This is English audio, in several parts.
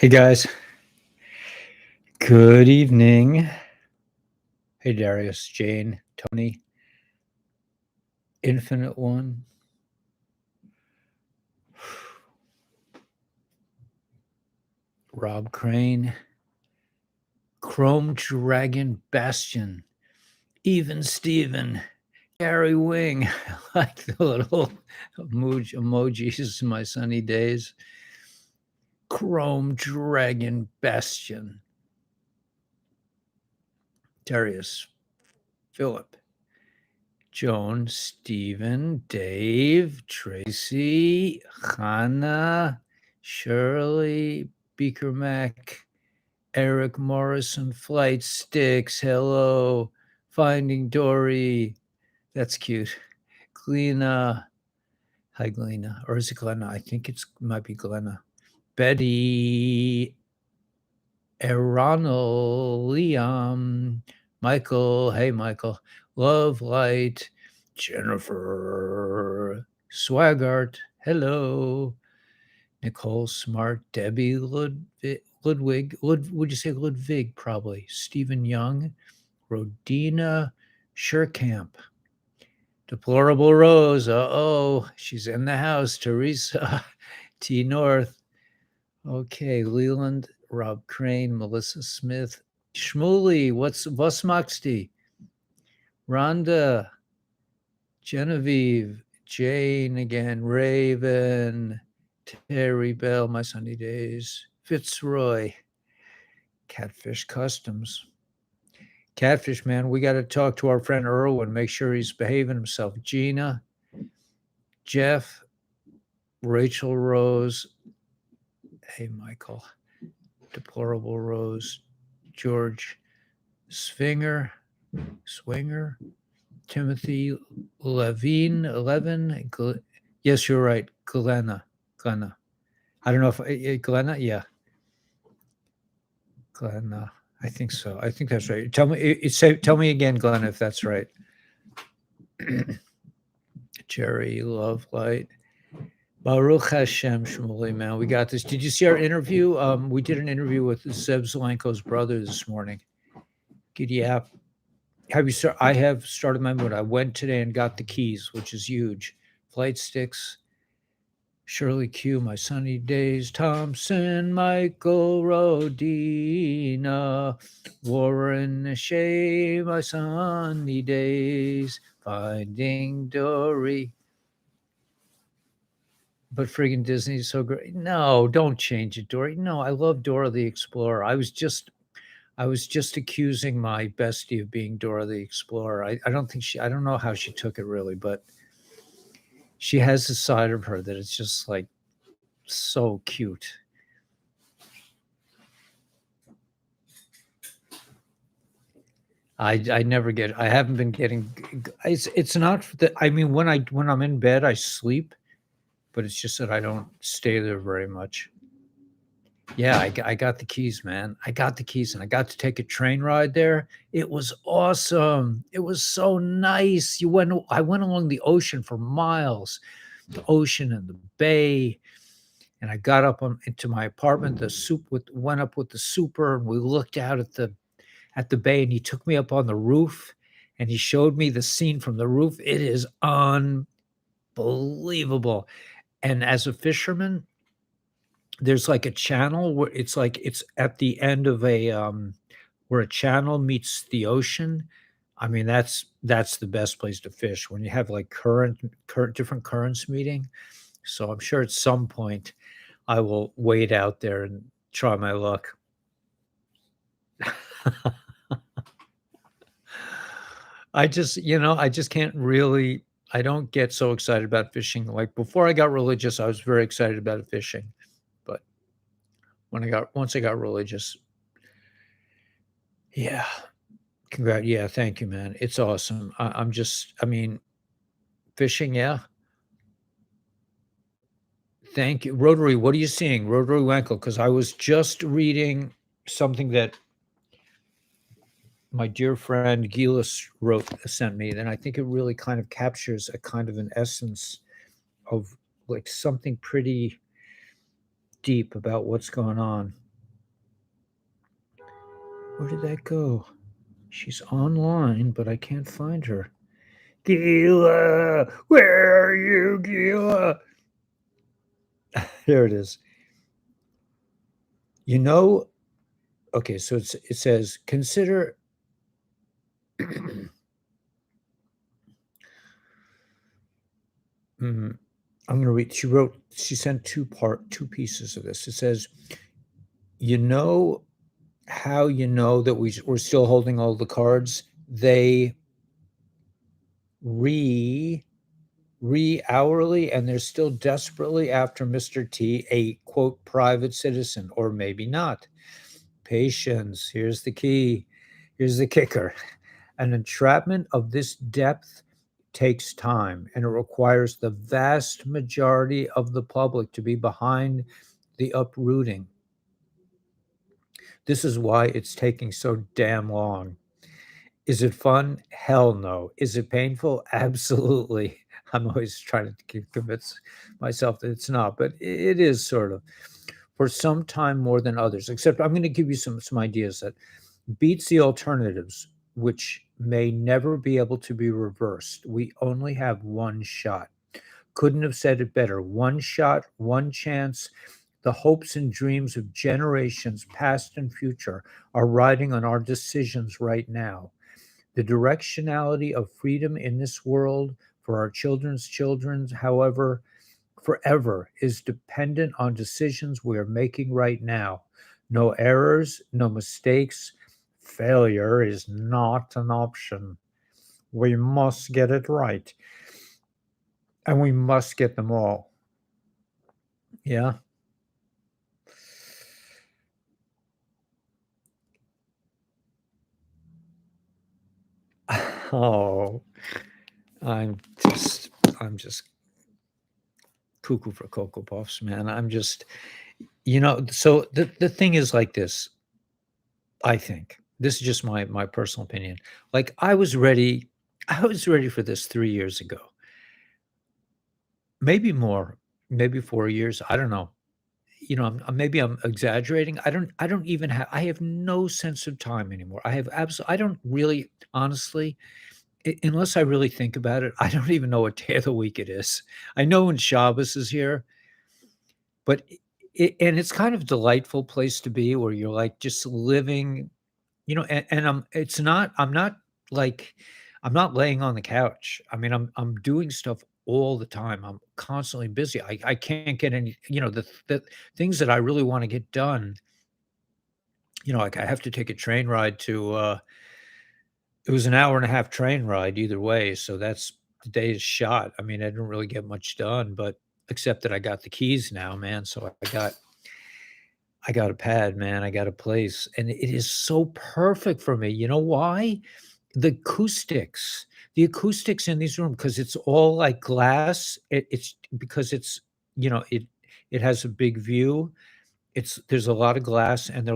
Hey guys, good evening. Hey Darius, Jane, Tony, Infinite One, Rob Crane, Chrome Dragon Bastion, Even Steven, Gary Wing. I like the little emojis in my sunny days. Chrome Dragon Bastion, Darius, Philip, Joan, Stephen, Dave, Tracy, Hannah, Shirley, Beaker Mac, Eric Morrison, Flight Sticks, hello, Finding Dory, that's cute. Glenna, hi Glenna, or is it Glenna? I think it might be Glenna. Betty, Eronal, Liam, Michael, hey Michael, Love Light, Jennifer, Swaggart, hello, Nicole Smart, Debbie Ludwig, would you say Ludwig probably, Stephen Young, Rodina, Sherkamp, Deplorable Rose, uh-oh, she's in the house, Teresa, T. North, okay, Leland, Rob Crane, Melissa Smith, Shmuley, was magst du? Rhonda, Genevieve, Jane again, Raven, Terry Bell, My Sunny Days, Fitzroy, Catfish Customs. Catfish, man, we got to talk to our friend Erwin, make sure he's behaving himself. Gina, Jeff, Rachel Rose, hey, Michael, Deplorable Rose, George, Swinger, Timothy Levine, 11. Yes, you're right. Glenna. I don't know if Glenna. Yeah. Glenna. I think so. I think that's right. Tell me again, Glenna, if that's right. Jerry, Love Light. Baruch Hashem, Shmuley, man. We got this. Did you see our interview? We did an interview with Zeb Zelenko's brother this morning. Giddy app. I have started my mood. I went today and got the keys, which is huge. Flight Sticks, Shirley Q, My Sunny Days, Thompson, Michael, Rodina, Warren Shea, My Sunny Days, Finding Dory. But friggin' Disney's so great. No, don't change it, Dory. No, I love Dora the Explorer. I was just accusing my bestie of being Dora the Explorer. I don't know how she took it really, but she has a side of her that it's just like so cute. I haven't been getting, it's not that, I mean, when I'm in bed, I sleep, but it's just that I don't stay there very much. Yeah, I got the keys, man. I got the keys, and I got to take a train ride there. It was awesome. It was so nice. I went along the ocean for miles, the ocean and the bay, and I got up into my apartment. Went up with the super, and we looked out at the bay, and he took me up on the roof, and he showed me the scene from the roof. It is unbelievable. And as a fisherman, there's like a channel where it's at the end of where a channel meets the ocean. I mean, that's the best place to fish when you have like different currents meeting. So I'm sure at some point I will wade out there and try my luck. I just can't really, I don't get so excited about fishing. Like before I got religious, I was very excited about fishing. But once I got religious, yeah. Yeah, thank you, man. It's awesome. I mean, fishing, yeah. Thank you. Rotary, what are you seeing? Rotary Wankel, because I was just reading something that my dear friend Gilas sent me, and I think it really kind of captures a kind of an essence of like something pretty deep about what's going on. Where did that go? She's online, but I can't find her. Gila, where are you, Gila? There it is. You know, okay, so it says, consider. I'm going to read. She sent two pieces of this. It says, you know how you know that we're still holding all the cards? They re hourly, and they're still desperately after Mr. T, a quote private citizen, or maybe not. Patience. Here's the key. Here's the kicker. An entrapment of this depth takes time, and it requires the vast majority of the public to be behind the uprooting. This is why it's taking so damn long. Is it fun? Hell no. Is it painful? Absolutely. I'm always trying to convince myself that it's not, but it is sort of for some time more than others. Except I'm going to give you some ideas that beats the alternatives, which may never be able to be reversed. We only have one shot. Couldn't have said it better. One shot, one chance. The hopes and dreams of generations past and future are riding on our decisions right now. The directionality of freedom in this world for our children's children, however, forever is dependent on decisions we are making right now. No errors, no mistakes. Failure is not an option. We must get it right, and we must get them all. Yeah. Oh, I'm just, I'm just cuckoo for Cocoa Puffs, man. I'm just, so the thing is like this. I think this is just my personal opinion. Like I was ready for this 3 years ago, maybe more, maybe 4 years. I don't know. Maybe I'm exaggerating. I don't even have. I have no sense of time anymore. I have absolutely. I don't really, honestly, unless I really think about it. I don't even know what day of the week it is. I know when Shabbos is here, but and it's kind of a delightful place to be where you're like just living. And I'm not like, I'm not laying on the couch. I mean, I'm doing stuff all the time. I'm constantly busy. I can't get any, the things that I really want to get done, like I have to take a train ride to it was an hour and a half train ride either way. So that's the day's shot. I mean, I didn't really get much done, but except that I got the keys now, man. So I got a pad, man. I got a place, and it is so perfect for me. You know why? The acoustics. The acoustics in these rooms, because it's all like glass. It's because it has a big view. There's a lot of glass, and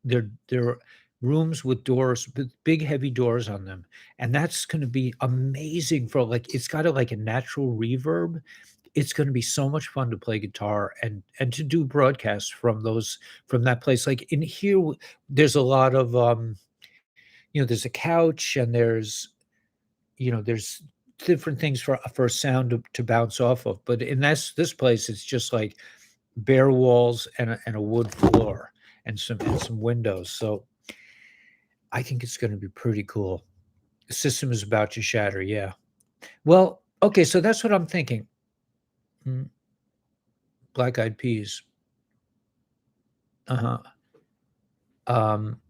they're rooms with doors, with big heavy doors on them, and that's gonna be amazing for, like, it's got like a natural reverb. It's gonna be so much fun to play guitar and to do broadcasts from that place. Like, in here, there's a lot of, there's a couch, and there's different things for sound to bounce off of, but in this place, it's just like bare walls and a wood floor and some windows, so I think it's gonna be pretty cool. The system is about to shatter, yeah. Well, okay, so that's what I'm thinking. Mm, Black Eyed Peas. Uh-huh. Um,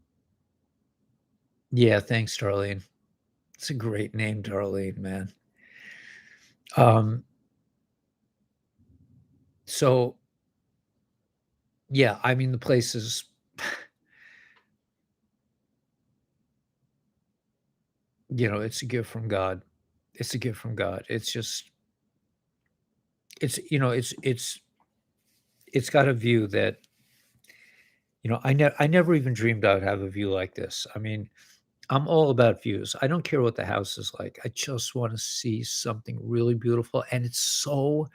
yeah, thanks, Darlene. It's a great name, Darlene, man. Um, so, yeah, I mean, the place is it's a gift from God. It's a gift from God. It's just it's got a view that, I never even dreamed I would have a view like this. I mean, I'm all about views. I don't care what the house is like. I just wanna see something really beautiful, and it's so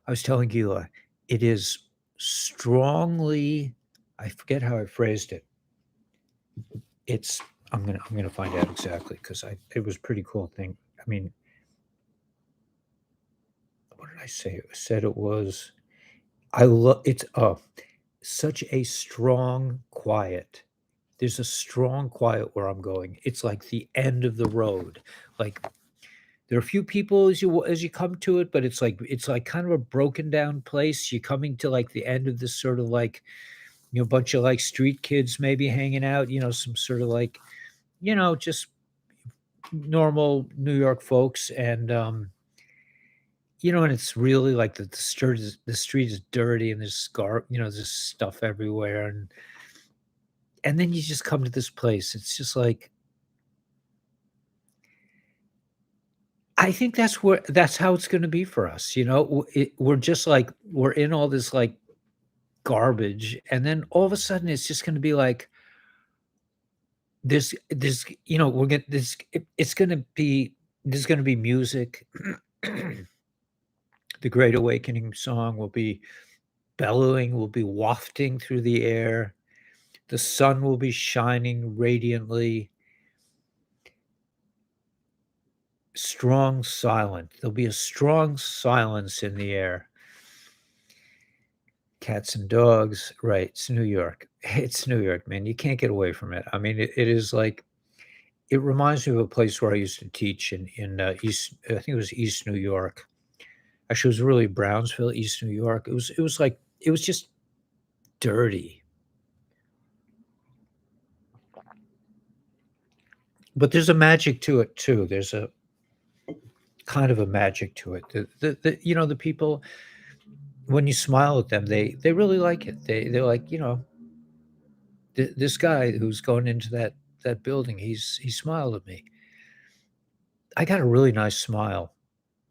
I was telling Gila, it is strongly I forget how I phrased it. It's I'm gonna find out exactly because I it was a pretty cool thing. I mean, what did I say? I said it was I love it's such a strong quiet. There's a strong quiet where I'm going. It's like the end of the road. Like there are a few people as you come to it, but it's like kind of a broken down place. You're coming to like the end of this sort of like bunch of like street kids maybe hanging out. Some sort of like just normal New York folks, and and it's really like the street is dirty and there's there's stuff everywhere, and then you just come to this place. It's just like I think that's how it's gonna be for us, we're just like we're in all this, like, garbage, and then all of a sudden, it's just gonna be like, we're gonna this it's gonna be there's gonna be music. The Great Awakening song will be bellowing, will be wafting through the air. The sun will be shining radiantly. Strong silent. There'll be a strong silence in the air. Cats and dogs, right, it's New York. It's New York, man, you can't get away from it. I mean, it is like it reminds me of a place where I used to teach in East I think it was East New York. Actually, it was really Brownsville, East New York. It was like it was just dirty, but there's a magic to it too. There's a kind of a magic to it. The people, when you smile at them, they really like it. They're like, this guy who's going into that building, he smiled at me. I got a really nice smile.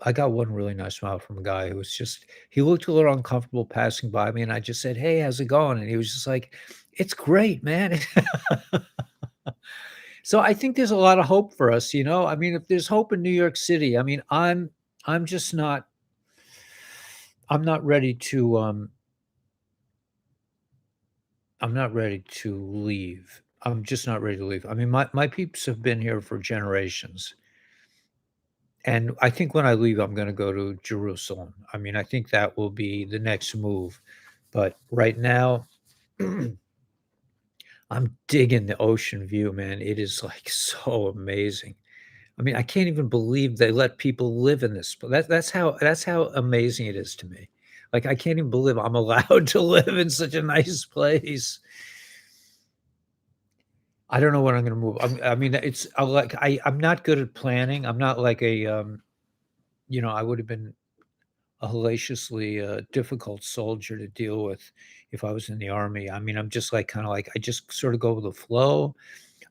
I got one really nice smile from a guy who was just he looked a little uncomfortable passing by me, and I just said, "Hey, how's it going?" And he was just like, "It's great, man." So I think there's a lot of hope for us, I mean, if there's hope in New York City, I mean, I'm just not I'm not ready to I'm not ready to leave. I'm just not ready to leave. I mean, my peeps have been here for generations. And I think when I leave, I'm gonna go to Jerusalem. I mean, I think that will be the next move. But right now, I'm digging the ocean view, man. It is like so amazing. I mean, I can't even believe they let people live in this. But that's how amazing it is to me. Like I can't even believe I'm allowed to live in such a nice place. I don't know when I'm gonna move. I mean, I'm not good at planning. I'm not like I would have been a hellaciously difficult soldier to deal with if I was in the army. I mean, I'm just like kind of like I just sort of go with the flow.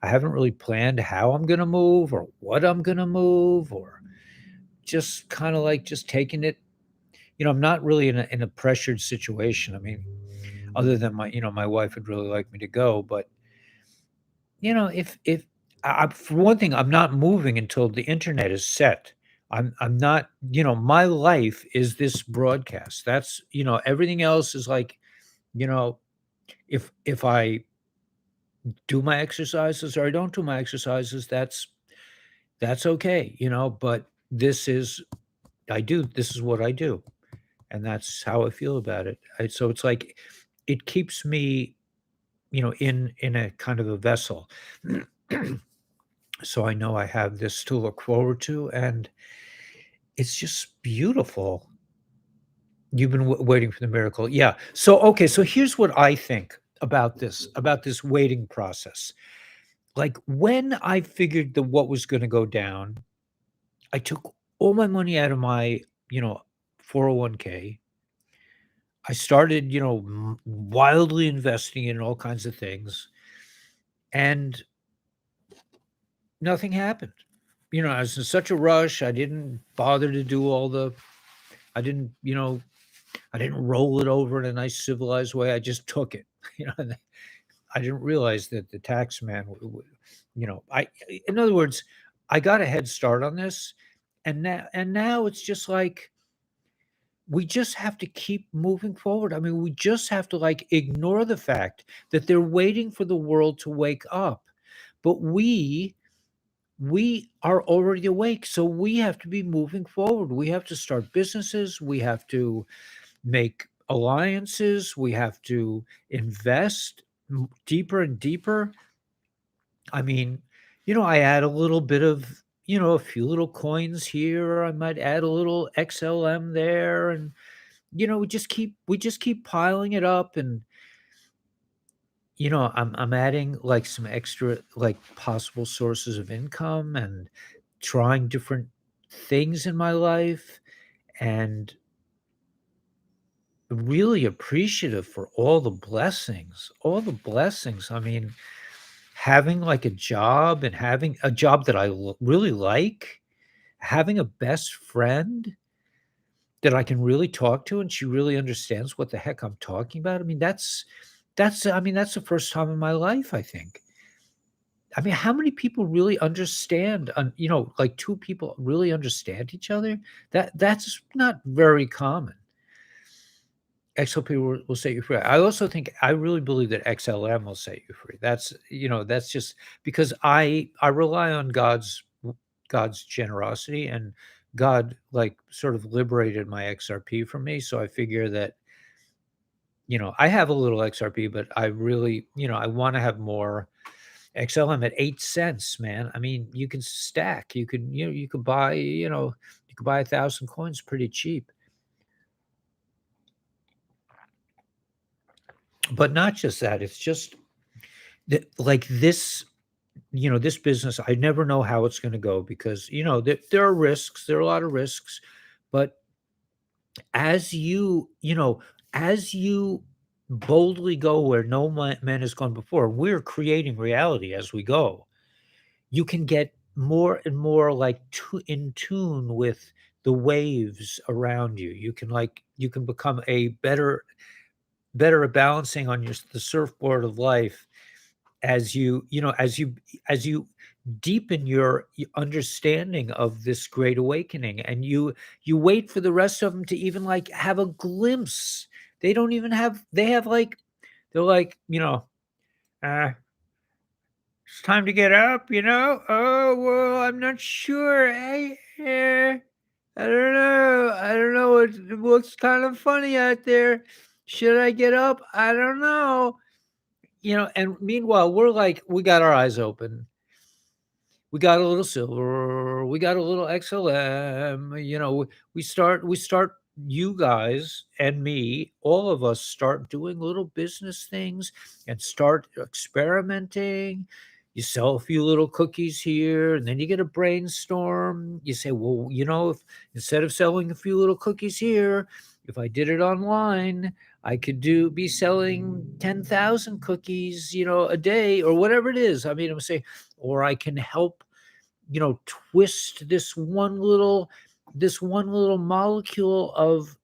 I haven't really planned how I'm gonna move or what I'm gonna move or just kind of like just taking it. I'm not really in a pressured situation. I mean, other than my wife would really like me to go, but if for one thing, I'm not moving until the internet is set. I'm not, my life is this broadcast. That's, everything else is like, you know, if I do my exercises or I don't do my exercises, that's okay, but this is what I do, and that's how I feel about it. So it's like it keeps me, in a kind of a vessel. So I know I have this to look forward to, and it's just beautiful. You've been waiting for the miracle. Yeah. So, okay. So here's what I think about this waiting process. Like when I figured that what was going to go down, I took all my money out of my, you know, 401k. I started, wildly investing in all kinds of things, and nothing happened. I was in such a rush. I didn't bother to do all the I didn't, I didn't roll it over in a nice civilized way. I just took it. And I didn't realize that the tax man, in other words, I got a head start on this, and now it's just like we just have to keep moving forward. I mean, we just have to, like, ignore the fact that they're waiting for the world to wake up. But we are already awake, so we have to be moving forward. We have to start businesses, we have to make alliances, we have to invest deeper and deeper. I mean, I add a little bit of, a few little coins here. I might add a little XLM there, and we just keep piling it up, and I'm adding like some extra like possible sources of income and trying different things in my life, and really appreciative for all the blessings. I mean, having like a job and having a job that I really like, having a best friend that I can really talk to and she really understands what the heck I'm talking about. I mean, that's the first time in my life, I think. I mean, how many people really understand, like 2 people really understand each other? That's not very common. XLP will set you free. I also think I really believe that XLM will set you free. That's just because I rely on God's generosity, and God, like, sort of liberated my XRP from me, so I figure that, I have a little XRP, but I really, I wanna have more. XLM at 8 cents, man. I mean, you can stack. You could buy 1,000 coins pretty cheap. But not just that, it's just that, like, this business, I never know how it's gonna go because, there are risks, there are a lot of risks, but as you boldly go where no man has gone before, we're creating reality as we go. You can get more and more, like, in tune with the waves around you. You can become a better at balancing on the surfboard of life as you deepen your understanding of this great awakening, and you wait for the rest of them to even, like, have a glimpse. They don't even have they have, like they're like, "Uh, it's time to get up, you know? Oh, well, I'm not sure. I don't know. I don't know. It looks kind of funny out there. Should I get up? I don't know." And meanwhile, we got our eyes open. We got a little silver, we got a little XLM, we start you guys and me, all of us start doing little business things and start experimenting. You sell a few little cookies here, and then you get a brainstorm. You say, well, if instead of selling a few little cookies here, if I did it online, I could be selling 10,000 cookies, a day or whatever it is. I mean, I'm saying, or I can help, twist this one little molecule of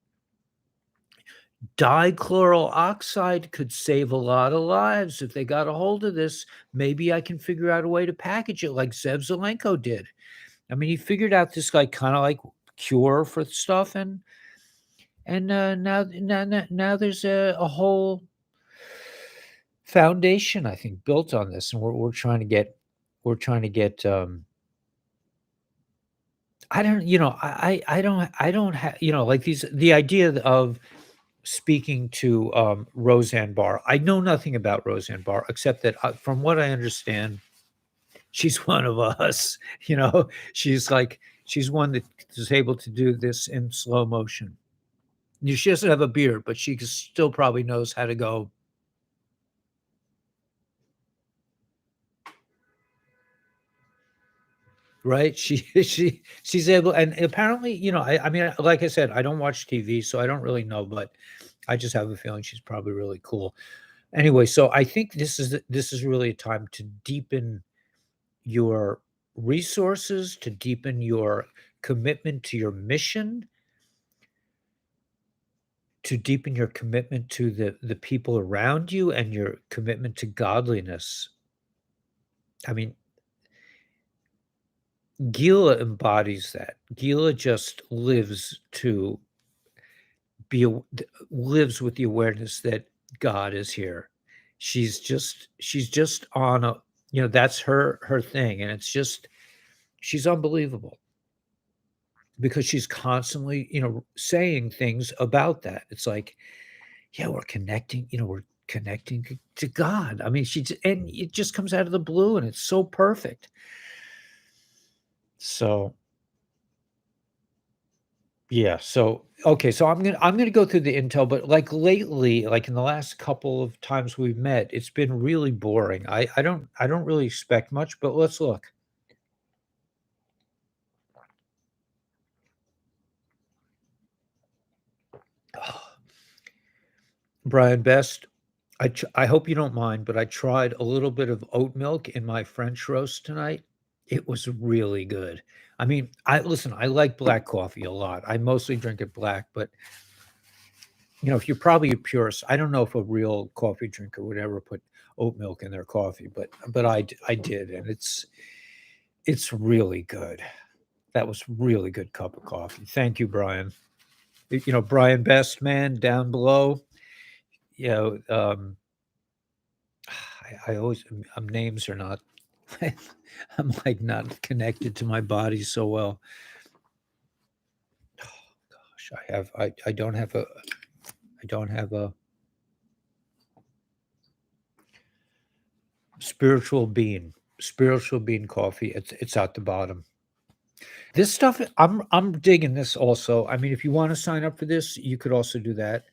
dichloral oxide could save a lot of lives if they got a hold of this. Maybe I can figure out a way to package it like Zev Zelenko did. I mean, he figured out this, like, kind of like cure for stuff, and now there's a whole foundation, I think, built on this, and we're trying to get. I don't, I don't have, like, the idea of speaking to Roseanne Barr. I know nothing about Roseanne Barr except that, from what I understand, she's one of us. She's one that is able to do this in slow motion. She doesn't have a beard, but she still probably knows how to go. Right? She's able, and apparently, I mean, like I said, I don't watch TV, so I don't really know, but I just have a feeling she's probably really cool. Anyway, so I think this is really a time to deepen your resources, to deepen your commitment to your mission, to deepen your commitment to the people around you, and your commitment to godliness. I mean, Gila embodies that. Gila just lives lives with the awareness that God is here. She's just on a, that's her thing, and it's just she's unbelievable because she's constantly, saying things about that. It's like, yeah, we're connecting to God. I mean, and it just comes out of the blue, and it's so perfect. So, yeah, so okay, so I'm gonna go through the intel, but like lately, like in the last couple of times we've met, it's been really boring. I don't really expect much, but let's look. Brian Best, I hope you don't mind, but I tried a little bit of oat milk in my French roast tonight. It was really good. I mean, I like black coffee a lot. I mostly drink it black, but if you're probably a purist, I don't know if a real coffee drinker would ever put oat milk in their coffee, but I did, and it's really good. That was really good cup of coffee. Thank you, Brian. Brian Best, man, down below. You know, I always names are not. I'm like not connected to my body so well. Oh, gosh, I don't have a spiritual bean coffee. It's at the bottom. This stuff, I'm digging this also. I mean, if you want to sign up for this, you could also do that.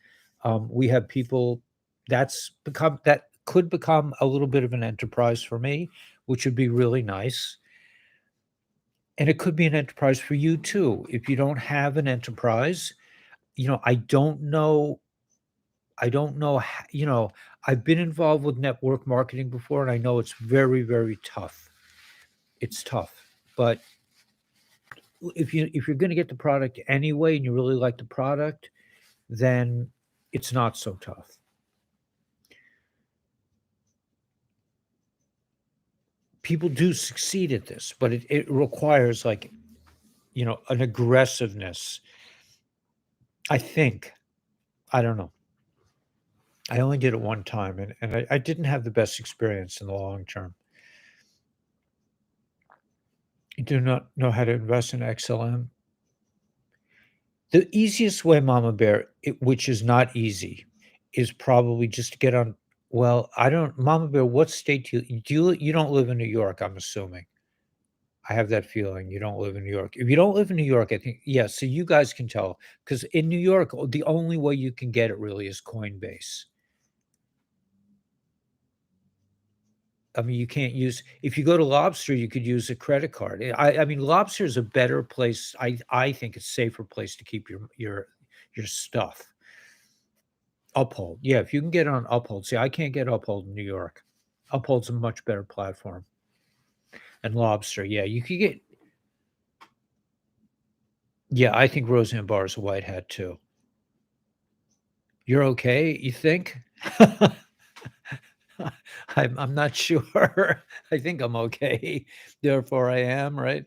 We have people that could become a little bit of an enterprise for me, which would be really nice. And it could be an enterprise for you too. If you don't have an enterprise, I don't know, I've been involved with network marketing before, and I know it's very, very tough. It's tough. But if you're going to get the product anyway and you really like the product, then it's not so tough. People do succeed at this, but it requires like, an aggressiveness. I think. I don't know. I only did it one time, and I didn't have the best experience in the long term. You do not know how to invest in XLM. The easiest way, Mama Bear, which is not easy, is probably just to get on. Well, I don't, Mama Bear. What state you don't live in New York? I'm assuming. I have that feeling you don't live in New York. If you don't live in New York, I think, yeah. So you guys can tell because in New York, the only way you can get it really is Coinbase. I mean, you can't use if you go to Lobster, you could use a credit card. I mean, Lobster is a better place. I think it's a safer place to keep your stuff. Uphold, yeah. If you can get on Uphold, see, I can't get Uphold in New York. Uphold's a much better platform. And Lobster, yeah, you could get. Yeah, I think Roseanne Barr is a white hat too. You're okay, you think? I'm not sure. I think I'm okay. Therefore, I am, right?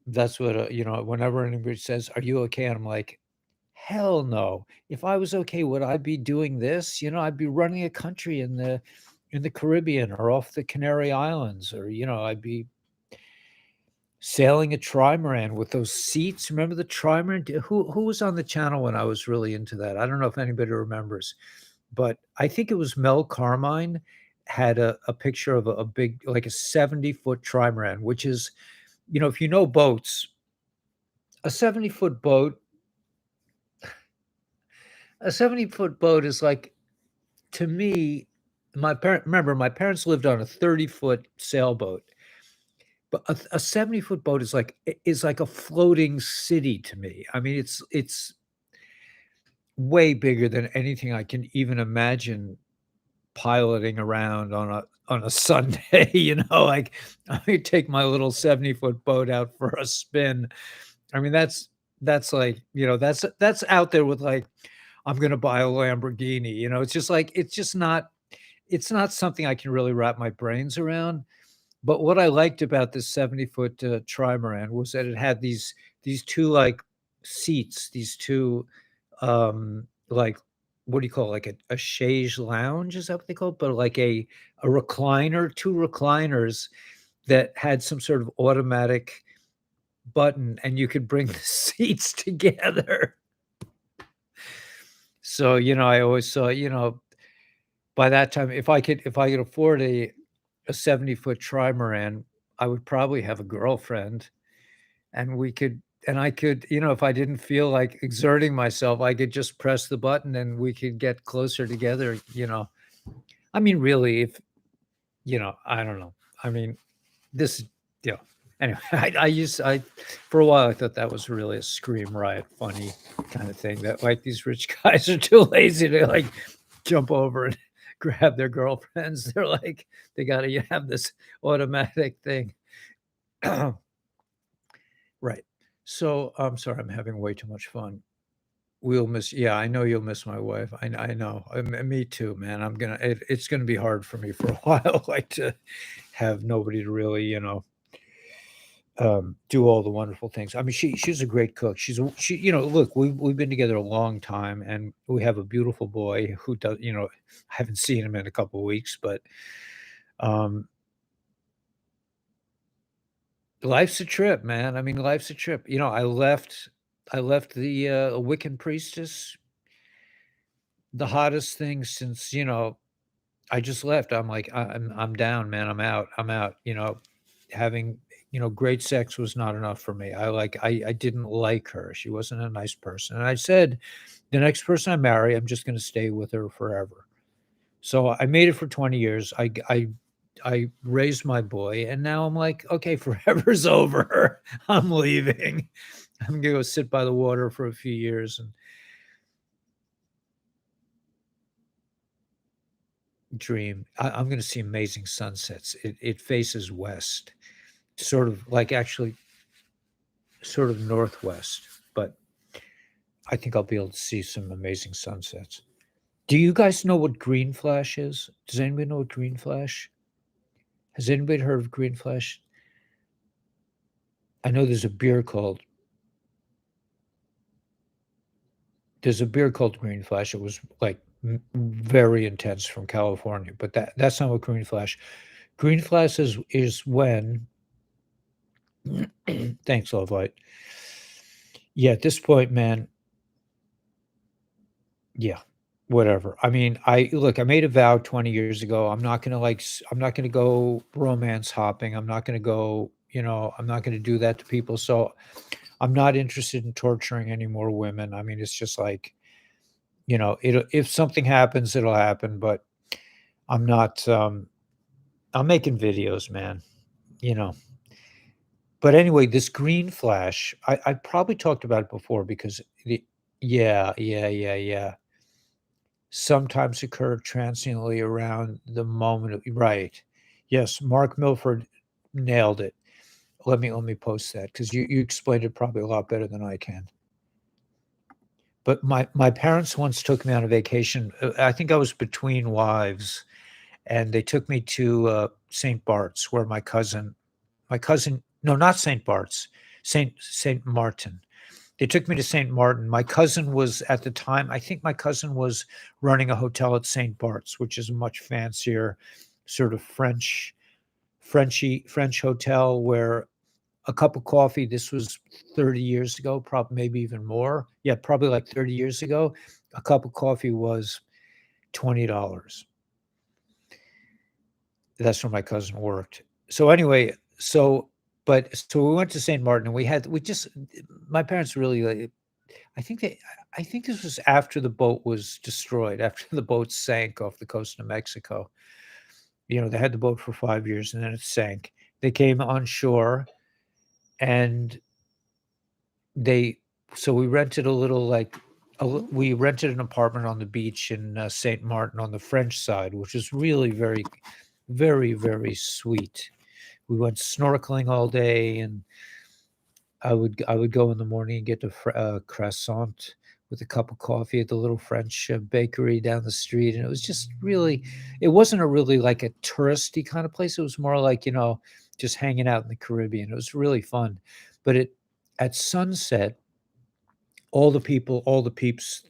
That's what, whenever anybody says, "Are you okay?" And I'm like, "Hell no. If I was okay, would I be doing this? I'd be running a country in the Caribbean or off the Canary Islands, or, I'd be sailing a trimaran with those seats. Remember the trimaran? Who was on the channel when I was really into that? I don't know if anybody remembers, but I think it was Mel Carmine had a picture of a big, like a 70-foot trimaran, which is, if you know boats, a 70-foot boat, a 70-foot boat is like, to me, my parents lived on a 30-foot sailboat, but a 70-foot boat is like a floating city to me. I mean, it's way bigger than anything I can even imagine piloting around on a Sunday, like, I take my little 70-foot boat out for a spin. I mean, that's like, that's out there with, like, I'm gonna buy a Lamborghini, it's just like it's not something I can really wrap my brains around. But what I liked about this 70-foot, trimaran was that it had these 2, like, seats, these 2, like, what do you call it? Like a chaise lounge, is that what they call it? But like a recliner, 2 recliners that had some sort of automatic button, and you could bring the seats together. So, I always saw, by that time, if I could afford a 70-foot trimaran, I would probably have a girlfriend, and we could and I could, if I didn't feel like exerting myself, I could just press the button and we could get closer together. I mean, really, if I don't know. I mean, this yeah. Anyway, I for a while, I thought that was really a Scream Riot funny kind of thing, that, like, these rich guys are too lazy to, like, jump over and grab their girlfriends. They're like, they gotta have this automatic thing. Right. So, I'm sorry, I'm having way too much fun. We'll miss Yeah, I know you'll miss my wife. I know. Me too, man. It's gonna be hard for me for a while, like, to have nobody to really, do all the wonderful things. I mean, she's a great cook. Look, we've been together a long time, and we have a beautiful boy who does, I haven't seen him in a couple of weeks, but, um, life's a trip, man. I mean, life's a trip. I left the, Wiccan priestess, the hottest thing since, I just left. I'm like, I'm down, man. I'm out. Having, great sex was not enough for me. I didn't like her. She wasn't a nice person. And I said, the next person I marry, I'm just gonna stay with her forever. So I made it for 20 years. I raised my boy, and now I'm like, okay, forever's over. I'm leaving. I'm gonna go sit by the water for a few years and dream. I'm gonna see amazing sunsets. It faces west, sort of like, actually sort of northwest, but I think I'll be able to see some amazing sunsets. Do you guys know what green flash is? Does anybody know what green flash? Has anybody heard of green flash? I know there's a beer called Green Flash. It was, like, very intense, from California, but that's not what Green Flash. Green Flash is when thanks, love light. Yeah, at this point, man, yeah, whatever. I mean, I made a vow 20 years ago. I'm not gonna go romance hopping. I'm not gonna do that to people. So I'm not interested in torturing any more women. I mean, it's just like, if something happens, it'll happen, but I'm not, I'm making videos, man, you know. But anyway, this green flash, I probably talked about it before, because yeah, yeah, yeah, yeah. Sometimes occur transiently around the moment right. Yes, Mark Milford nailed it. Let me post that, because you explained it probably a lot better than I can. But my parents once took me on a vacation. I think I was between wives, and they took me to, St. Bart's, where my cousin no, not St. Bart's, St. Martin. They took me to St. Martin. My cousin was, at the time, I think my cousin was running a hotel at St. Bart's, which is a much fancier, sort of French hotel, where a cup of coffee, this was 30 years ago, probably, maybe even more. Yeah, probably like 30 years ago, a cup of coffee was $20. That's where my cousin worked. So anyway, so we went to St. Martin, and we just my parents really, like, I think I think this was after the boat was destroyed, after the boat sank off the coast of Mexico. They had the boat for 5 years, and then it sank. They came on shore, and they so we rented a little, like, we rented an apartment on the beach in, St. Martin, on the French side, which is really very, very, very sweet. We went snorkeling all day, and I would go in the morning and get a croissant with a cup of coffee at the little French, bakery down the street, and it was just really, it wasn't a really, like, a touristy kind of place. It was more like, just hanging out in the Caribbean. It was really fun. But at sunset, all the peeps,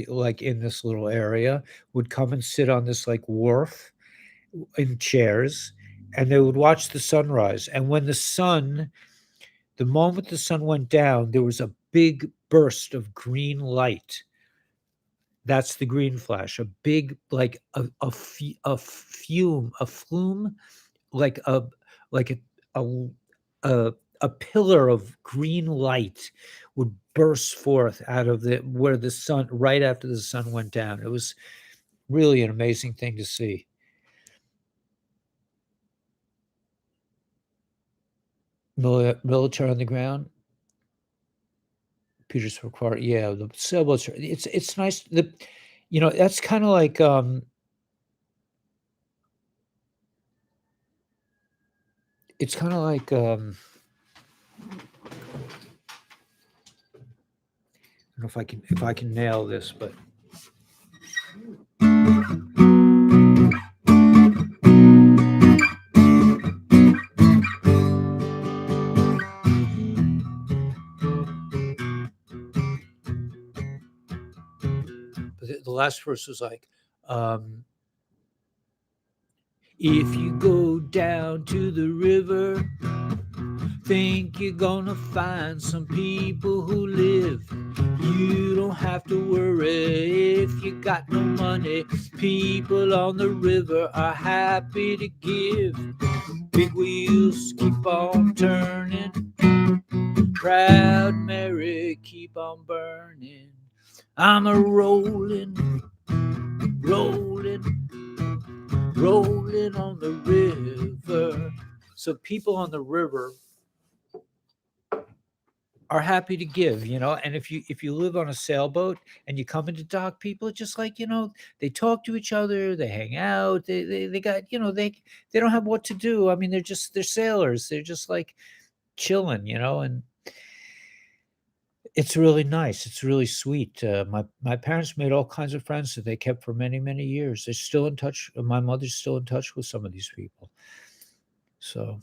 like, in this little area would come and sit on this, like, wharf in chairs, and they would watch the sunrise, and when the moment the sun went down, there was a big burst of green light. That's the green flash, a big, like, a flume, like like a a a pillar of green light would burst forth out of the where the sun right after the sun went down. It was really an amazing thing to see. Military on the ground, Petersburg Park, yeah, the sailboats are it's nice, that's kinda like, it's kinda like, I don't know if I can nail this, but the last verse was like, um, "If you go down to the river, think you're gonna find some people who live. You don't have to worry if you got no money. People on the river are happy to give. Big wheels keep on turning, proud Mary keep on burning. I'm a rolling, rolling, rolling on the river." So people on the river are happy to give, and if you live on a sailboat and you come into dock, people are just like, they talk to each other, they hang out, they got, they don't have what to do. I mean, they're sailors. They're just like chilling, and it's really nice. It's really sweet. My parents made all kinds of friends that they kept for many, many years. They're still in touch. My mother's still in touch with some of these people. So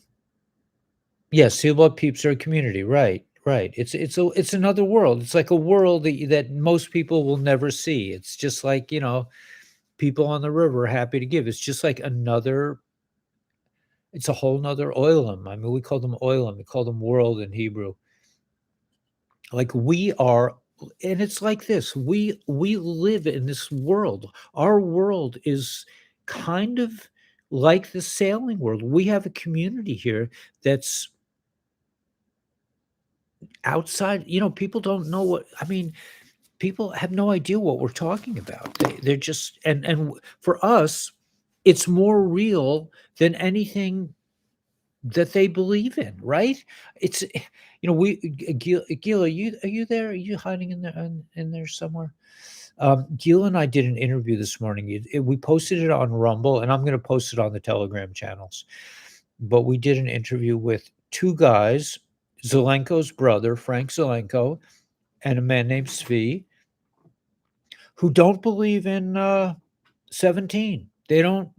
yeah, Sealboat peeps are a community, right, right. It's another world. It's like a world that most people will never see. It's just like, people on the river happy to give. It's just like it's a whole nother oilam. I mean, we call them oilam. We call them world in Hebrew. Like we are, and it's like this. We live in this world. Our world is kind of like the sailing world. We have a community here that's outside, people don't know what I mean, people have no idea what we're talking about. They're just for us, it's more real than anything that they believe in, right? It's we Gil, are you there? Are you hiding in there somewhere? Gil and I did an interview this morning. We posted it on Rumble, and I'm going to post it on the Telegram channels. But we did an interview with two guys, Zelenko's brother, Frank Zelenko, and a man named Svi, who don't believe in 17. They don't.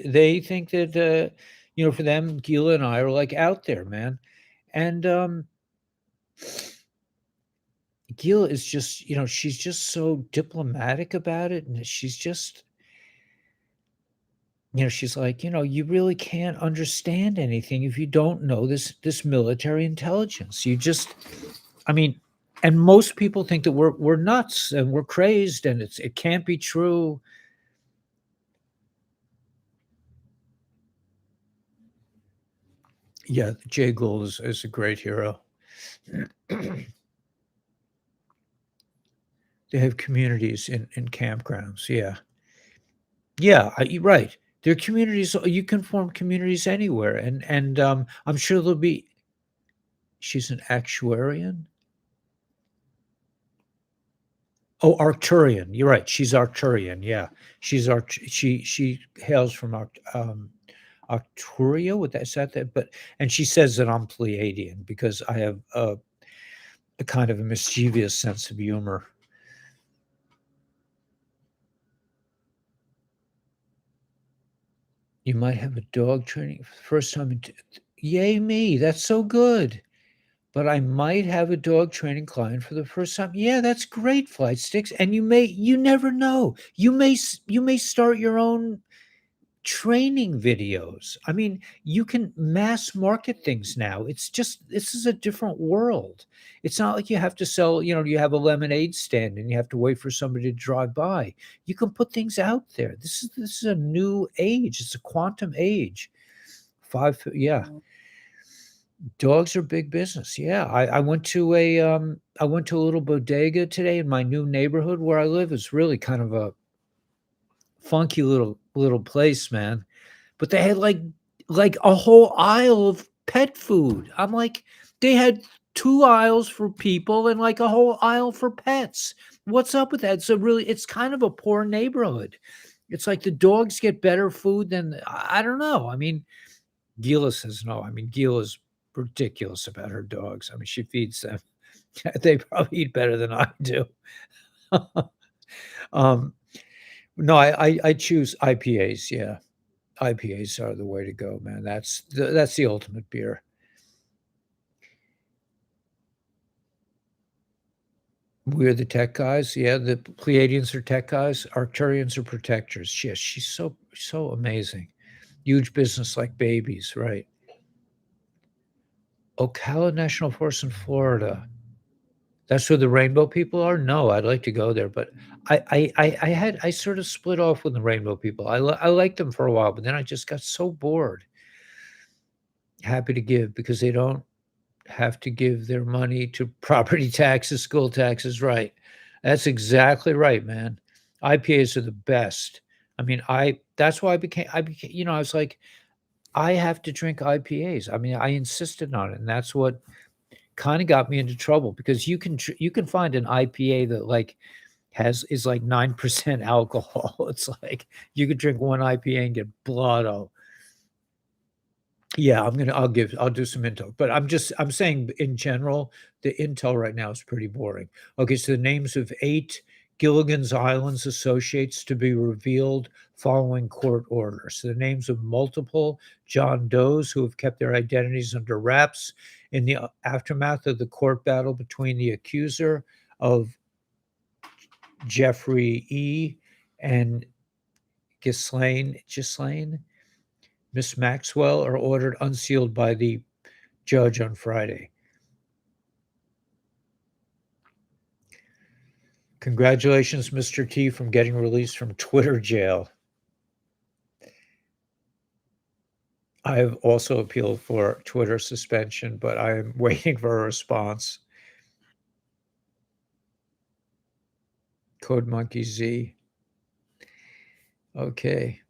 They think that for them, Gila and I are like out there, man. And Gila is just, she's just so diplomatic about it, and she's just, she's like, you really can't understand anything if you don't know this military intelligence. You just, I mean, and most people think that we're nuts and we're crazed, and it can't be true. Yeah, Jay Gould is a great hero. They have communities in campgrounds. Yeah, yeah, you're right. There are communities. You can form communities anywhere, and I'm sure there'll be. She's an actuarian. Oh, Arcturian. You're right. She's Arcturian. Yeah, she hails from Arcturia. What that is that? But and she says that I'm Pleiadian because I have a kind of a mischievous sense of humor. You might have a dog training for the first time in yay me, that's so good. but I might have a dog training client for the first time. Yeah, that's great, Flight Sticks, and you never know. You may start your own training videos. I mean, you can mass market things now. It's just this is a different world. It's not like you have to sell, you have a lemonade stand and you have to wait for somebody to drive by. You can put things out there. This is a new age. It's a quantum age. Yeah. Dogs are big business. Yeah. I went to a little bodega today in my new neighborhood where I live. It's really kind of a funky little place, man. But they had like a whole aisle of pet food. I'm like, they had 2 aisles for people and like a whole aisle for pets. What's up with that? So really, it's kind of a poor neighborhood. It's like the dogs get better food than I don't know. I mean, Gila says no. I mean, Gila's ridiculous about her dogs. I mean, she feeds them. They probably eat better than I do. um, no, I choose IPAs. Yeah. IPAs are the way to go, man. That's the ultimate beer. We're the tech guys. Yeah, the Pleiadians are tech guys. Arcturians are protectors. Yes, she's so amazing. Huge business like babies, right? Ocala National Forest in Florida. That's where the rainbow people are? No, I'd like to go there, but I sort of split off with the rainbow people. I liked them for a while, but then I just got so bored. Happy to give because they don't have to give their money to property taxes, school taxes, right. That's exactly right, man. IPAs are the best. I mean, I that's why I became, I was like, I have to drink IPAs. I mean, I insisted on it, and that's what kinda got me into trouble because you can find an IPA that, like, has is like 9% alcohol. It's like you could drink one IPA and get blotto. Yeah, I'll do some intel, but I'm saying in general, the intel right now is pretty boring. Okay, so the names of 8 Gilligan's Islands associates to be revealed following court order. So the names of multiple John Does who have kept their identities under wraps in the aftermath of the court battle between the accuser of Jeffrey E. and Ghislaine Miss Maxwell are ordered unsealed by the judge on Friday. Congratulations, Mr. T, from getting released from Twitter jail. I have also appealed for Twitter suspension, but I am waiting for a response. Code Monkey Z. Okay.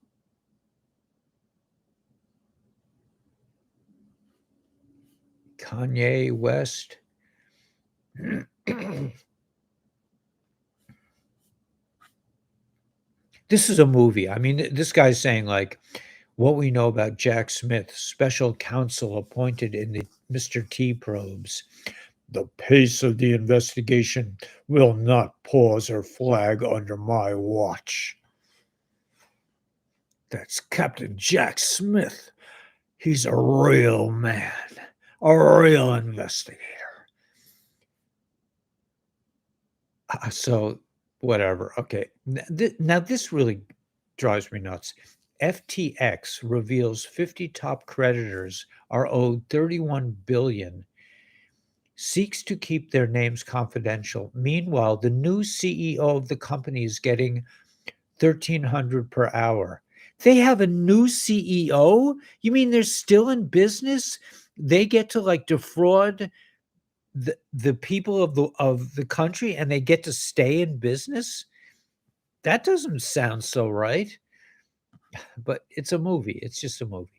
Kanye West. This is a movie. I mean, this guy's saying, like, what we know about Jack Smith, special counsel appointed in the Mr. T probes. The pace of the investigation will not pause or flag under my watch. That's Captain Jack Smith. He's a real man, a real investigator. So, whatever. Okay. Now, this really drives me nuts. FTX reveals 50 top creditors are owed 31 billion, seeks to keep their names confidential. Meanwhile, the new CEO of the company is getting 1,300 per hour. They have a new CEO? You mean they're still in business? They get to, like, defraud the people of the country, and they get to stay in business? That doesn't sound so right, but it's a movie. It's just a movie.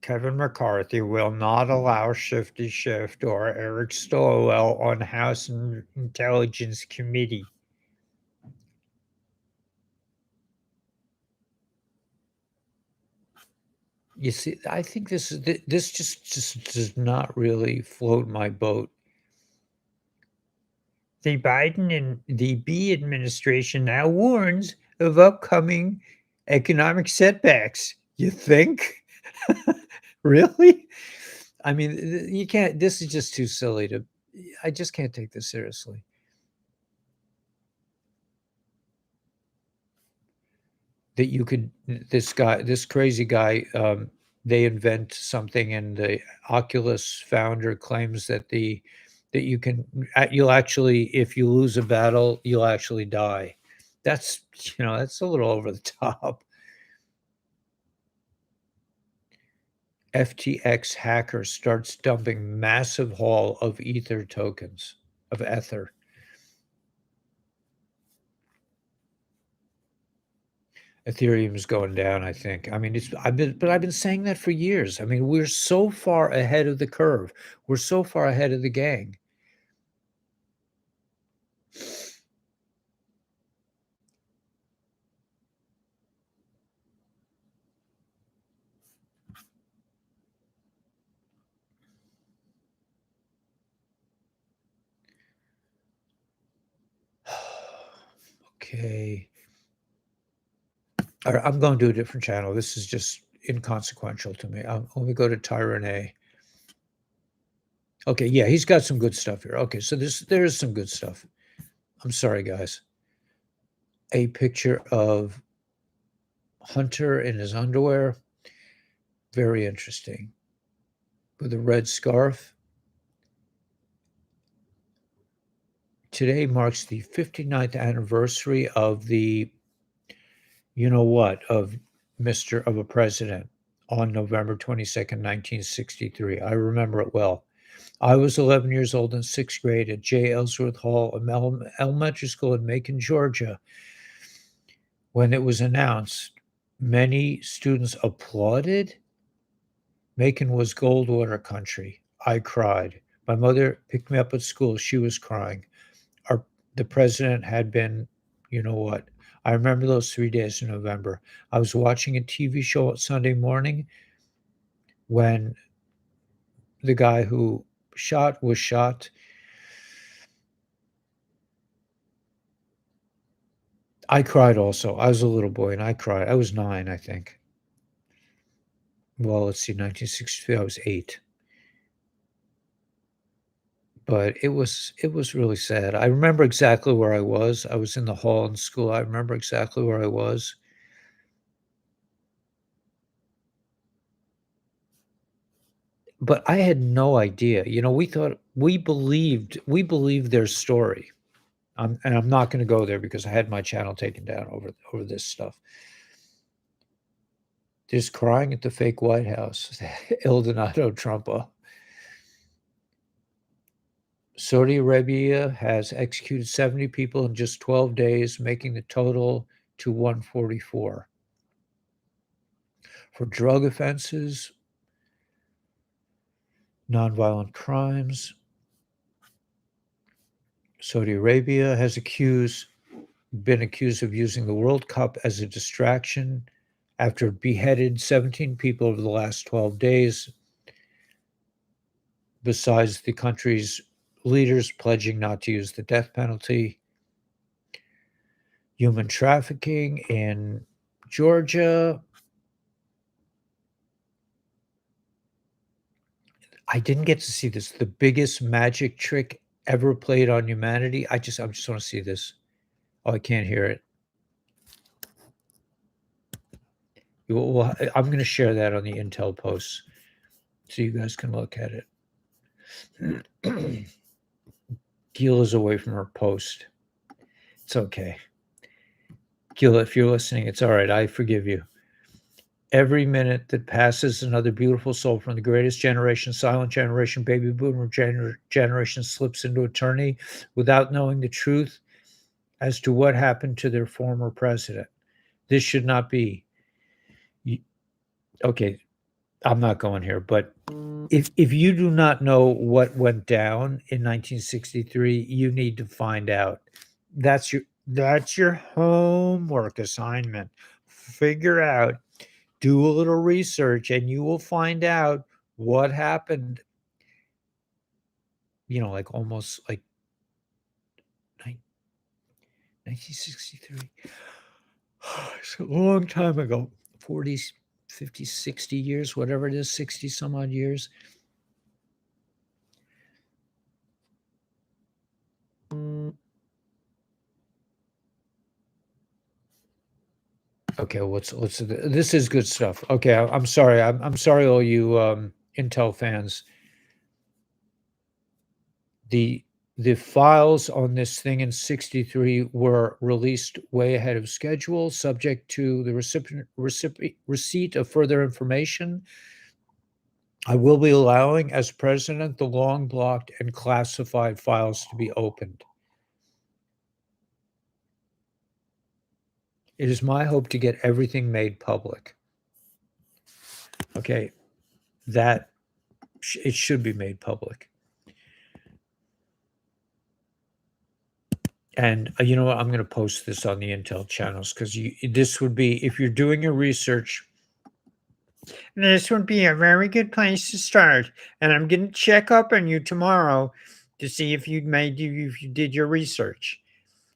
Kevin McCarthy will not allow Shifty Shift or Eric Stowell on House Intelligence Committee. You see, I think this just does not really float my boat. The Biden and the B administration now warns of upcoming economic setbacks. You think? Really? I mean, you can't. This is just too silly to. I just can't take this seriously. That you could, this crazy guy, they invent something, and the Oculus founder claims that you can, you'll actually, if you lose a battle, you'll actually die. That's, that's a little over the top. FTX hacker starts dumping massive haul of Ether tokens, of Ether. Ethereum is going down, I think. I mean, I've been saying that for years. I mean, we're so far ahead of the curve. We're so far ahead of the gang. Okay. All right, I'm going to a different channel. This is just inconsequential to me. Let me go to Tyron A. Okay, yeah, he's got some good stuff here. Okay, so there is some good stuff. I'm sorry, guys. A picture of Hunter in his underwear. Very interesting. With a red scarf. Today marks the 59th anniversary of the, you know what, of a president on November 22nd, 1963. I remember it well. I was 11 years old in sixth grade at J. Ellsworth Hall Elementary School in Macon, Georgia. When it was announced, many students applauded. Macon was Goldwater country. I cried. My mother picked me up at school. She was crying. The president had been, you know what? I remember those 3 days in November. I was watching a TV show Sunday morning when the guy who was shot. I cried also. I was a little boy and I cried. I was 9, I think. Well, let's see, 1963, I was 8. But it was really sad. I remember exactly where I was. I was in the hall in school. I remember exactly where I was. But I had no idea. We believed their story. And I'm not gonna go there because I had my channel taken down over this stuff. Just crying at the fake White House. El Donato Trumpa. Saudi Arabia has executed 70 people in just 12 days, making the total to 144. For drug offenses, nonviolent crimes, Saudi Arabia has been accused of using the World Cup as a distraction after it beheaded 17 people over the last 12 days, besides the country's leaders pledging not to use the death penalty. Human trafficking in Georgia. I didn't get to see this. The biggest magic trick ever played on humanity. I just want to see this. Oh, I can't hear it. Well, I'm going to share that on the Intel posts so you guys can look at it. Gil is away from her post. It's okay. Gil, if you're listening, it's all right. I forgive you. Every minute that passes, another beautiful soul from the greatest generation, silent generation, baby boomer generation slips into eternity without knowing the truth as to what happened to their former president. This should not be. Okay, I'm not going here, but if you do not know what went down in 1963, you need to find out. That's your homework assignment. Figure out, do a little research, and you will find out what happened. Like almost like 1963. It's a long time ago. 40, 50, 60 years, whatever it is, 60 some odd years. Okay, this is good stuff. Okay, I'm sorry. I'm sorry, all you Intel fans. The files on this thing in 63 were released way ahead of schedule, subject to the receipt of further information. I will be allowing, as president, the long blocked and classified files to be opened. It is my hope to get everything made public. Okay, that it should be made public. And you know what? I'm going to post this on the Intel channels because this would be, if you're doing your research, this would be a very good place to start. And I'm going to check up on you tomorrow to see if if you did your research.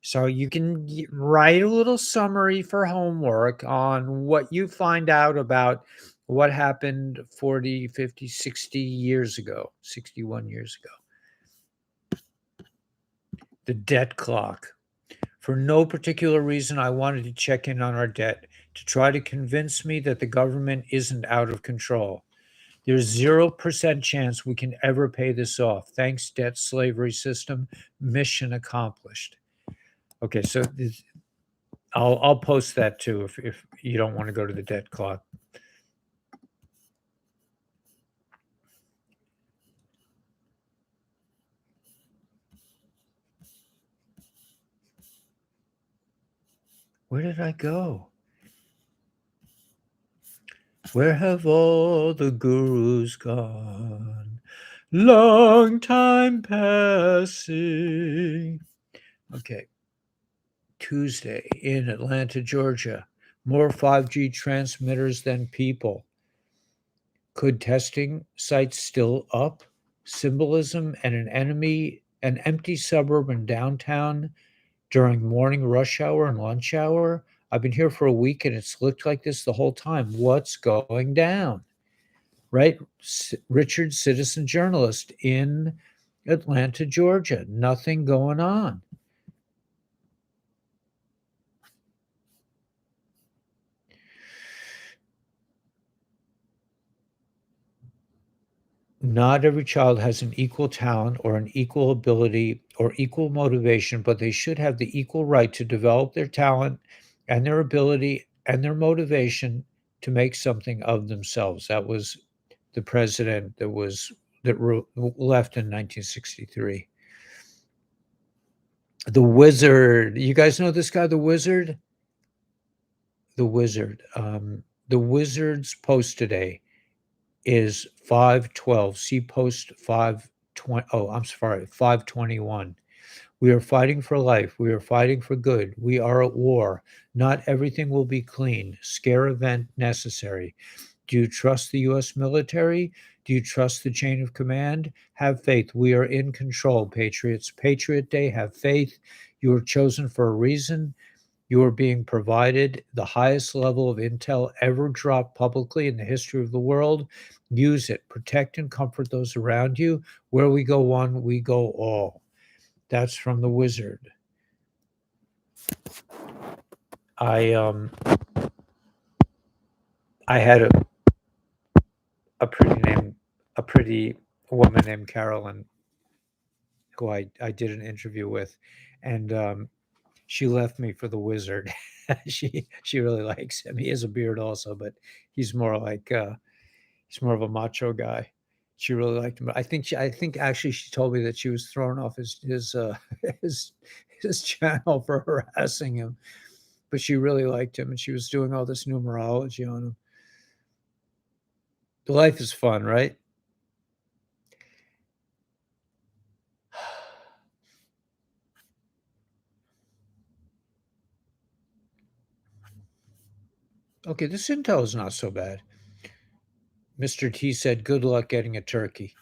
So you can write a little summary for homework on what you find out about what happened 40, 50, 60 years ago, 61 years ago. The debt clock. For no particular reason, I wanted to check in on our debt to try to convince me that the government isn't out of control. There's 0% chance we can ever pay this off. Thanks, debt slavery system. Mission accomplished. Okay, so I'll post that too if you don't want to go to the debt clock. Where did I go? Where have all the gurus gone? Long time passing. Okay. Tuesday in Atlanta, Georgia. More 5G transmitters than people. Could testing sites still up? Symbolism and an empty suburb and downtown during morning rush hour and lunch hour. I've been here for a week and it's looked like this the whole time. What's going down? Right? Richard, citizen journalist in Atlanta, Georgia. Nothing going on. Not every child has an equal talent or an equal ability or equal motivation, but they should have the equal right to develop their talent and their ability and their motivation to make something of themselves. That was the president that left in 1963. The Wizard. You guys know this guy, the Wizard? The Wizard. The Wizard's post today is 512. See post 520. Oh, I'm sorry, 521. We are fighting for life. We are fighting for good. We are at war. Not everything will be clean. Scare event necessary. Do you trust the U.S. military? Do you trust the chain of command? Have faith. We are in control, patriots. Patriot Day. Have faith. You were chosen for a reason. You are being provided the highest level of intel ever dropped publicly in the history of the world. Use it. Protect and comfort those around you. Where we go one, we go all. That's from the Wizard. I had a pretty woman named Carolyn who I did an interview with, and she left me for the Wizard. She really likes him. He has a beard also, but he's more like he's more of a macho guy. She really liked him. I think actually she told me that she was thrown off his his channel for harassing him, but she really liked him, and she was doing all this numerology on him. The life is fun, right? Okay, this intel is not so bad. Mr. T said, "Good luck getting a turkey."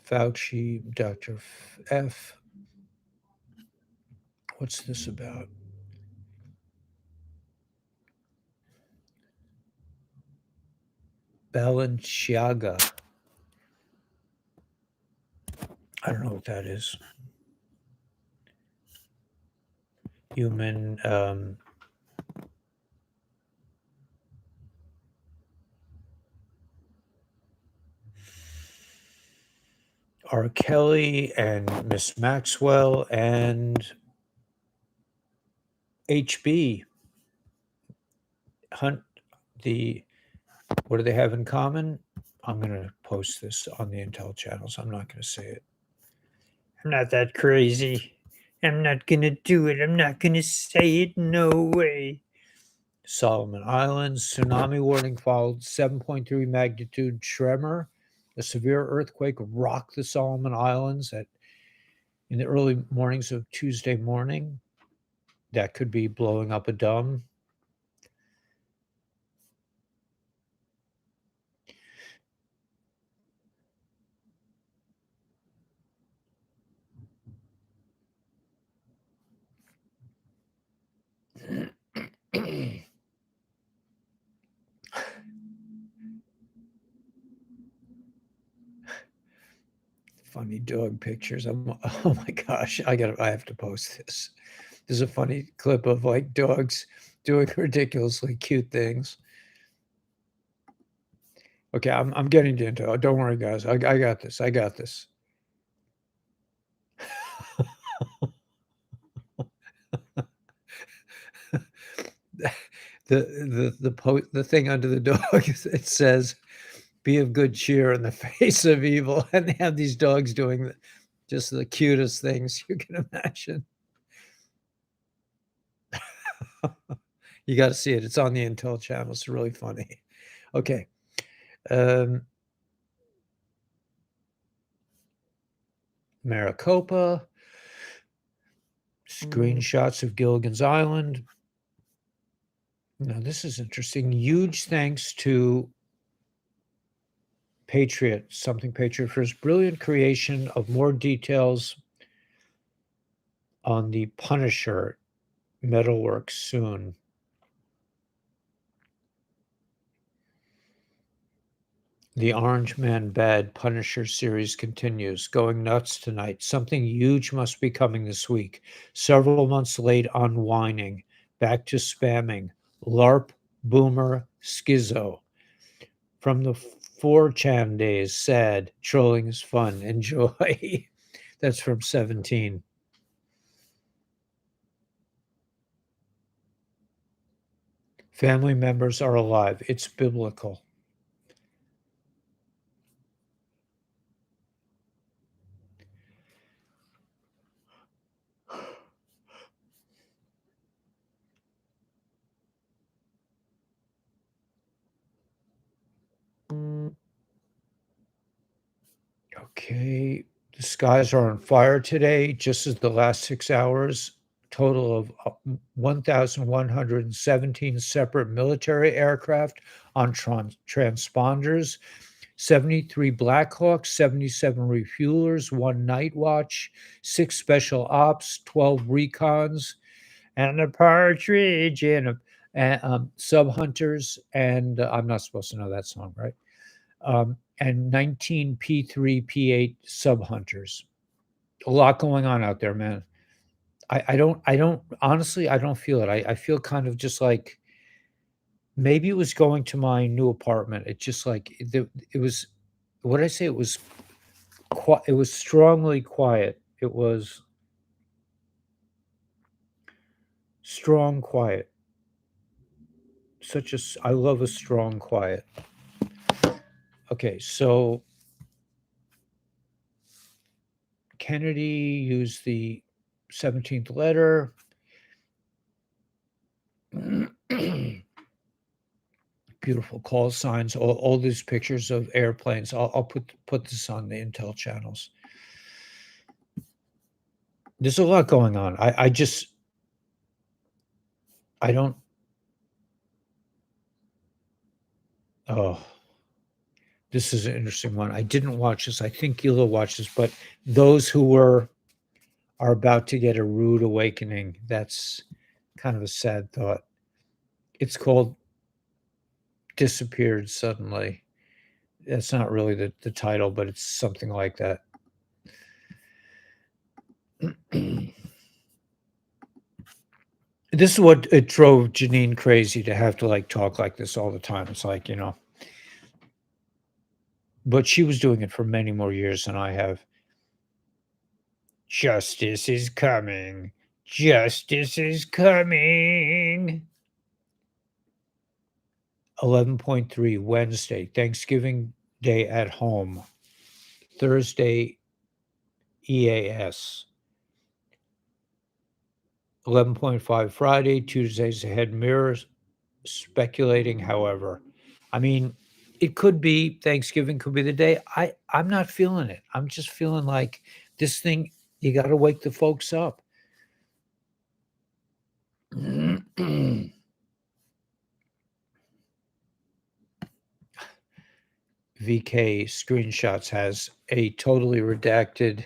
Fauci, Dr. F. What's this about? Balenciaga. I don't know what that is. Human R. Kelly and Miss Maxwell and HB Hunt. What do they have in common? I'm going to post this on the Intel channels. I'm not going to say it. I'm not that crazy. I'm not going to do it. I'm not going to say it. No way. Solomon Islands, tsunami warning followed 7.3 magnitude tremor. A severe earthquake rocked the Solomon Islands in the early mornings of Tuesday morning. That could be blowing up a dome. Funny dog pictures. Oh my gosh, I have to post this. There's a funny clip of like dogs doing ridiculously cute things. Okay, I'm getting into it. Don't worry, guys. I got this. I got this. The thing under the dog, it says, "Be of good cheer in the face of evil," and they have these dogs doing just the cutest things you can imagine. You got to see it. It's on the Intel channel. It's really funny. Okay. Maricopa. Screenshots of Gilligan's Island. Now, this is interesting. Huge thanks to Patriot, something Patriot, for his brilliant creation of more details on the Punisher metalwork soon. The Orange Man Bad Punisher series continues. Going nuts tonight. Something huge must be coming this week. Several months late on whining. Back to spamming. LARP, Boomer, Schizo. From the 4chan days, sad. Trolling is fun. Enjoy. That's from 17. Family members are alive. It's biblical. Okay. The skies are on fire today, just as the last 6 hours. Total of 1,117 separate military aircraft on transponders, 73 Black Hawks, 77 refuelers, 1 night watch, 6 special ops, 12 recons, and a partridge in a sub hunters. And I'm not supposed to know that song, right? And 19 P3, P8 sub hunters. A lot going on out there, man. I don't honestly, I don't feel it. I feel kind of just like maybe it was going to my new apartment. It just like it was, what did I say? It was it was strongly quiet. It was strong quiet. I love a strong quiet. Okay, so Kennedy used the 17th letter. Beautiful call signs, all these pictures of airplanes. I'll put this on the Intel channels. There's a lot going on. I don't. Oh, This is an interesting one. I didn't watch this. I think Gila watches, but those who are about to get a rude awakening. That's kind of a sad thought. It's called Disappeared Suddenly. That's not really the title, but it's something like that. This is what it drove Janine crazy to have to like talk like this all the time. It's like, but she was doing it for many more years than I have. Justice is coming. Justice is coming. 11.3 Wednesday, Thanksgiving Day at home. Thursday, EAS. 11.5 Friday, Tuesdays ahead mirrors. Speculating, however. I mean, it could be Thanksgiving, could be the day. I'm not feeling it. I'm just feeling like this thing, you got to wake the folks up. VK Screenshots has a totally redacted,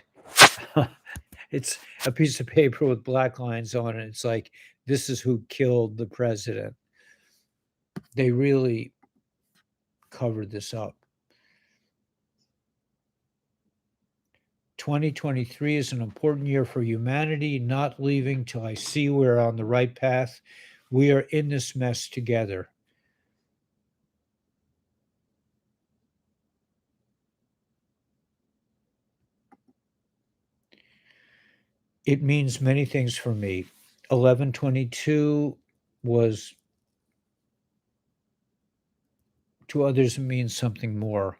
it's a piece of paper with black lines on it. It's like, this is who killed the president. They really covered this up. 2023 is an important year for humanity, not leaving till I see we're on the right path. We are in this mess together. It means many things for me. 1122 was, to others, it means something more.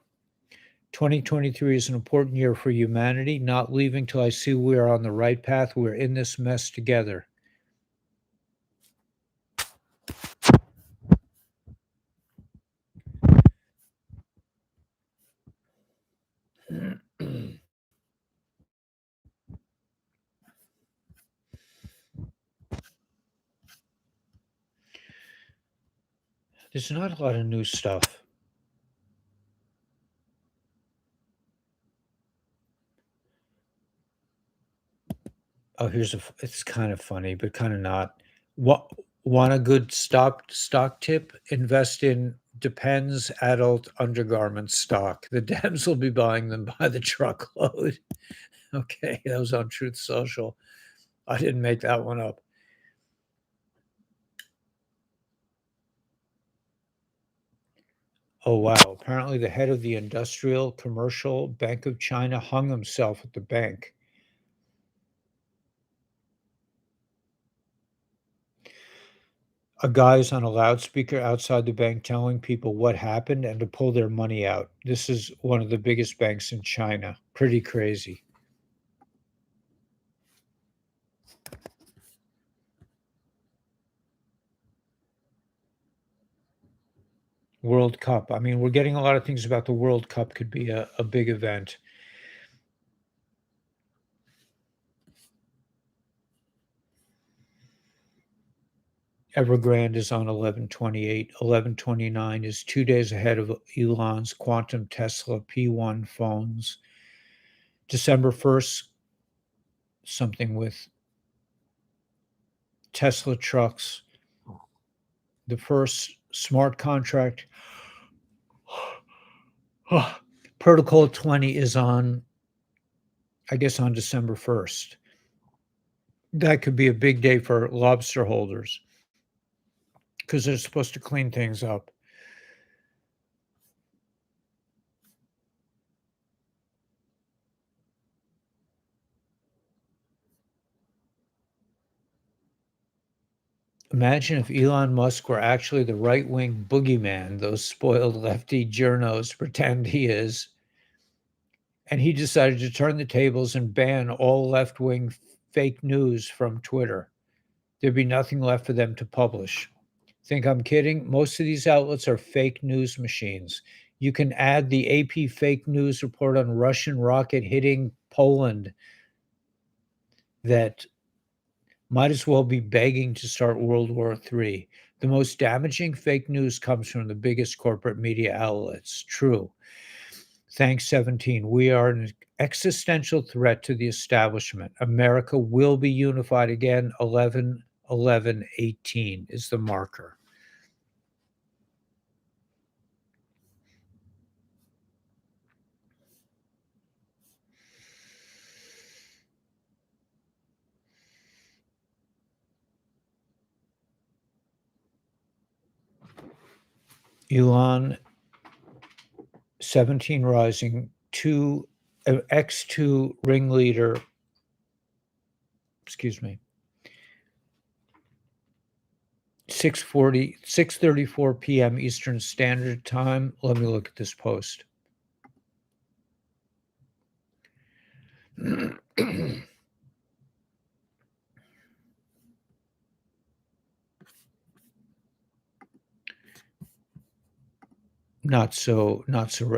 2023 is an important year for humanity, not leaving till I see we are on the right path. We're in this mess together. There's not a lot of new stuff. Oh, it's kind of funny, but kind of not. What Want a good stock tip? Invest in Depends adult undergarment stock. The Dems will be buying them by the truckload. Okay, that was on Truth Social. I didn't make that one up. Oh wow! Apparently, the head of the Industrial Commercial Bank of China hung himself at the bank. A guy's on a loudspeaker outside the bank telling people what happened and to pull their money out. This is one of the biggest banks in China. Pretty crazy. World Cup. I mean, we're getting a lot of things about the World Cup could be a big event. Evergrande is on 1128. 1129 is 2 days ahead of Elon's quantum Tesla P1 phones. December 1st, something with Tesla trucks. The first smart contract. Protocol 20 is on, I guess, on December 1st. That could be a big day for lobster holders because they're supposed to clean things up. Imagine if Elon Musk were actually the right-wing boogeyman those spoiled lefty journos pretend he is, and he decided to turn the tables and ban all left-wing fake news from Twitter. There'd be nothing left for them to publish. Think I'm kidding? Most of these outlets are fake news machines. You can add the AP fake news report on Russian rocket hitting Poland that might as well be begging to start World War III. The most damaging fake news comes from the biggest corporate media outlets. True. Thanks, 17. We are an existential threat to the establishment. America will be unified again. 11/11/18 is the marker. Elon, 17 rising, X2 ringleader, excuse me, 6:34 p.m. Eastern Standard Time. Let me look at this post. Not so.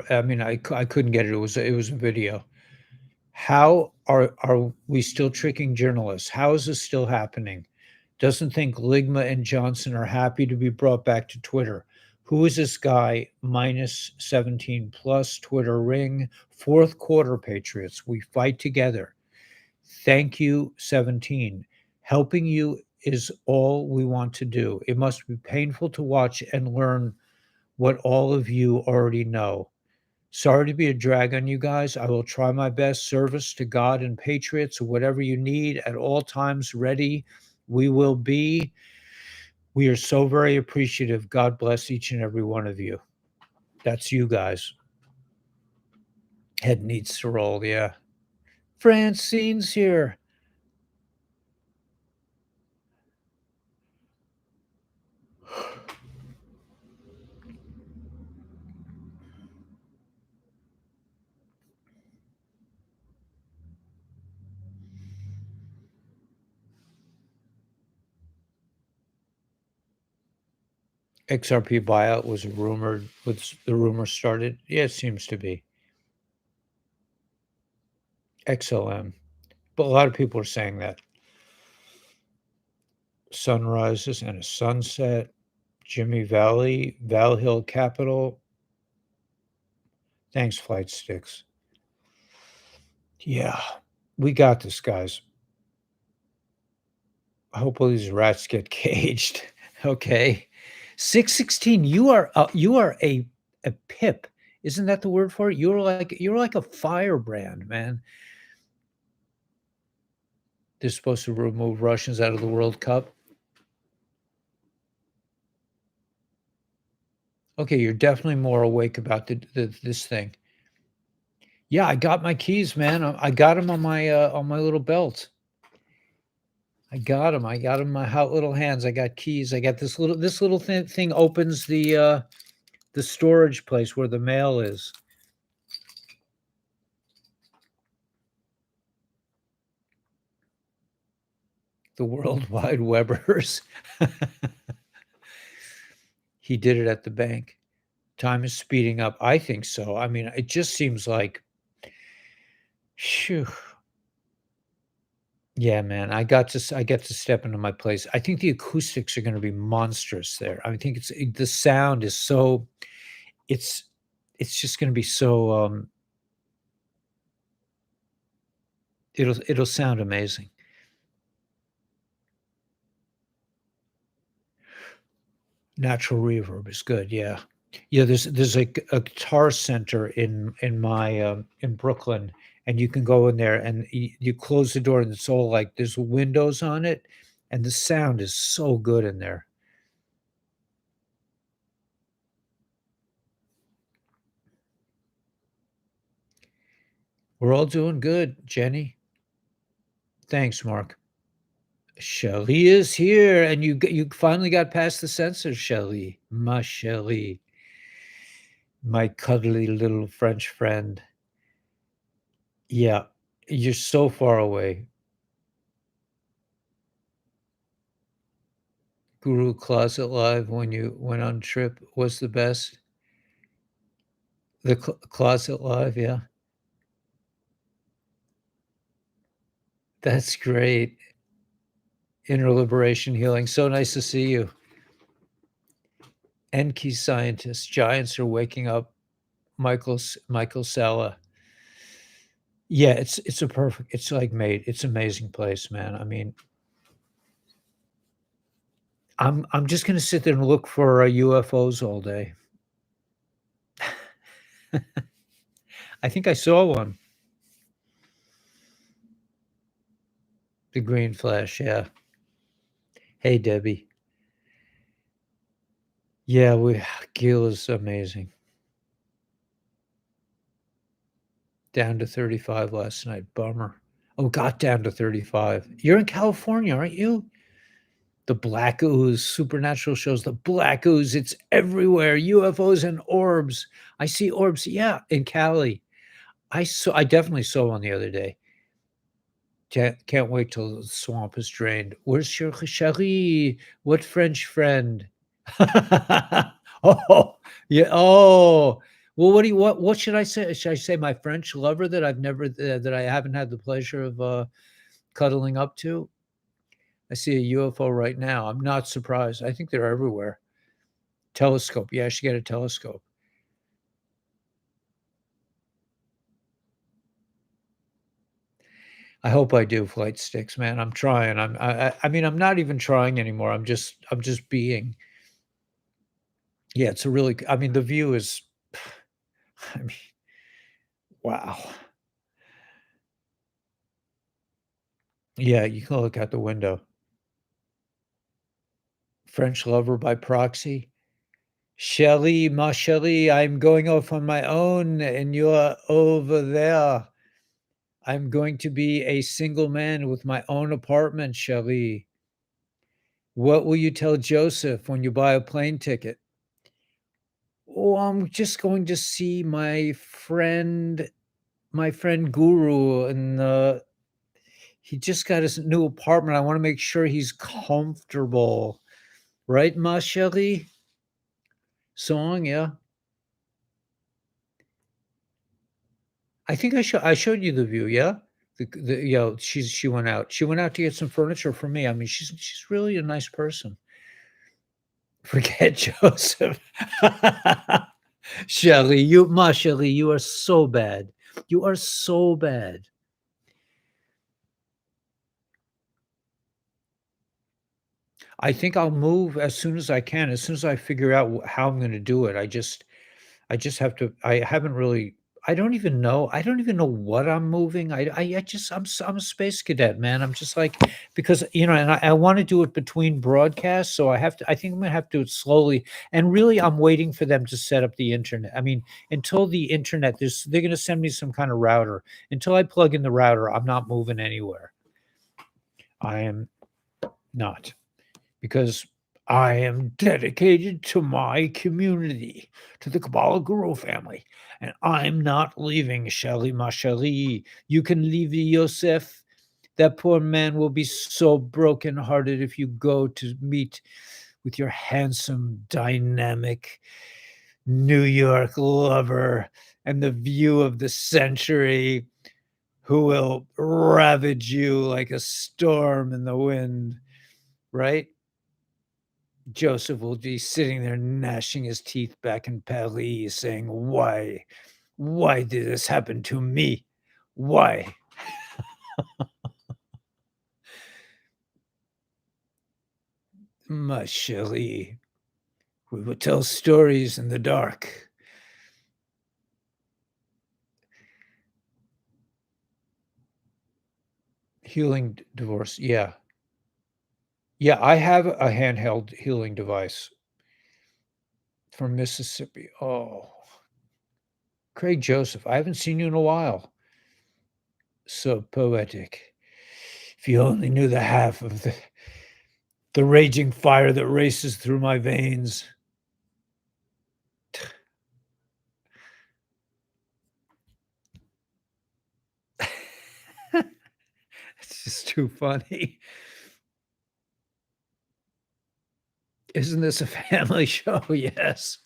I mean, I couldn't get it. It was a video. How are we still tricking journalists? How is this still happening? Doesn't think Ligma and Johnson are happy to be brought back to Twitter. Who is this guy? Minus 17 plus Twitter ring. Fourth quarter, Patriots. We fight together. Thank you, 17. Helping you is all we want to do. It must be painful to watch and learn what all of you already know. Sorry to be a drag on you guys. I will try my best. Service to God and Patriots, whatever you need at all times, ready. We will be. We are so very appreciative. God bless each and every one of you. That's you guys. Head needs to roll. Yeah. Francine's here. XRP buyout was rumored. The rumor started. Yeah, it seems to be. XLM. But a lot of people are saying that. Sunrises and a sunset. Jimmy Valley, Val Hill Capital. Thanks, Flight Sticks. Yeah, we got this, guys. I hope all these rats get caged. Okay. 616, you are a pip. Isn't that the word for it? You're like a firebrand, man. They're supposed to remove Russians out of the World Cup. Okay, you're definitely more awake about this thing. Yeah, I got my keys, man. I got them on my little belt. I got them. I got them in my hot little hands. I got keys. I got this little thing opens the storage place where the mail is. The World Wide Webbers. He did it at the bank. Time is speeding up. I think so. I mean, it just seems like, phew. Yeah, man. I get to step into my place. I think the acoustics are going to be monstrous there. I think the sound is so. It's just going to be so. It'll sound amazing. Natural reverb is good. Yeah. Yeah, there's a guitar center in Brooklyn, and you can go in there and you close the door and it's all like there's windows on it, and the sound is so good in there. We're all doing good, Jenny. Thanks, Mark. Shelly is here, and you finally got past the censors, Shelly. My Shelly, my cuddly little French friend. Yeah, you're so far away. Guru Closet Live when you went on trip was the best. The Closet Live, yeah. That's great. Inner liberation healing. So nice to see you. Enki scientists, giants are waking up. Michael Sala. Yeah, it's a perfect it's, like, made it's amazing place, man. I mean, I'm just gonna sit there and look for, UFOs all day. I think I saw one, the green flash, yeah. Hey, Debbie. Yeah, we Gil is amazing. Down to 35 last night, bummer. Oh, got down to 35. You're in California, aren't you? The black ooze, supernatural shows, the black ooze, it's everywhere, UFOs and orbs. I see orbs, yeah, in Cali. I definitely saw one the other day. Can't wait till the swamp is drained. "Where's your chérie? What French friend?" Oh, yeah, oh. Well, what should I say? Should I say my French lover that I've never that I haven't had the pleasure of, cuddling up to? I see a UFO right now. I'm not surprised. I think they're everywhere. Telescope. Yeah, I should get a telescope. I hope I do flight sticks, man. I'm trying. I mean, I'm not even trying anymore. I'm just being. Yeah, it's a really I mean, the view is I mean, wow. Yeah, you can look out the window. French lover by proxy. Chérie, ma chérie, I'm going off on my own and you're over there. I'm going to be a single man with my own apartment, chérie. What will you tell Joseph when you buy a plane ticket? Oh, I'm just going to see my friend Guru, and he just got his new apartment. I want to make sure he's comfortable, right, ma chérie? Song, yeah. I think I showed you the view, yeah. She went out. She went out to get some furniture for me. I mean, she's really a nice person. Forget Joseph. Shelly, Shelly, you are so bad. You are so bad. I think I'll move as soon as I can, as soon as I figure out how I'm going to do it. I just have to. I don't even know what I'm moving. I just I'm a space cadet, man. I'm just like because and I want to do it between broadcasts, so I think I'm gonna have to do it slowly. And really, I'm waiting for them to set up the internet. I mean, until the internet, they're gonna send me some kind of router. Until I plug in the router, I'm not moving anywhere. I am not. Because I am dedicated to my community, to the Kabbalah Guru family, and I'm not leaving, Shali Mashali. You can leave Yosef. That poor man will be so brokenhearted if you go to meet with your handsome, dynamic New York lover and the view of the century who will ravage you like a storm in the wind, right? Joseph will be sitting there gnashing his teeth back in Paris, saying, "Why? Why did this happen to me? Why?" Ma chérie, we will tell stories in the dark. Healing divorce. Yeah. Yeah, I have a handheld healing device from Mississippi. Oh, Craig Joseph, I haven't seen you in a while. So poetic. If you only knew the half of the raging fire that races through my veins. It's just too funny. Isn't this a family show? Yes,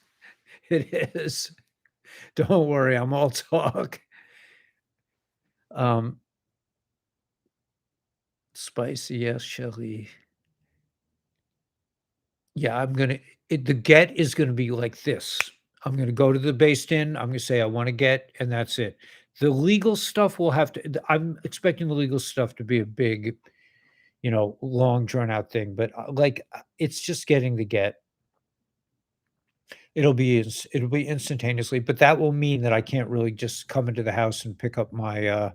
it is. Don't worry, I'm all talk. Um, Spicy, yes, Shelly. Yeah, the get is gonna be like this. I'm gonna go to the based in, I'm gonna say, "I wanna get," and that's it. The legal stuff will have to I'm expecting the legal stuff to be a big, long drawn out thing, but, it's just getting the get. It'll be instantaneously, but that will mean that I can't really just come into the house and pick up my,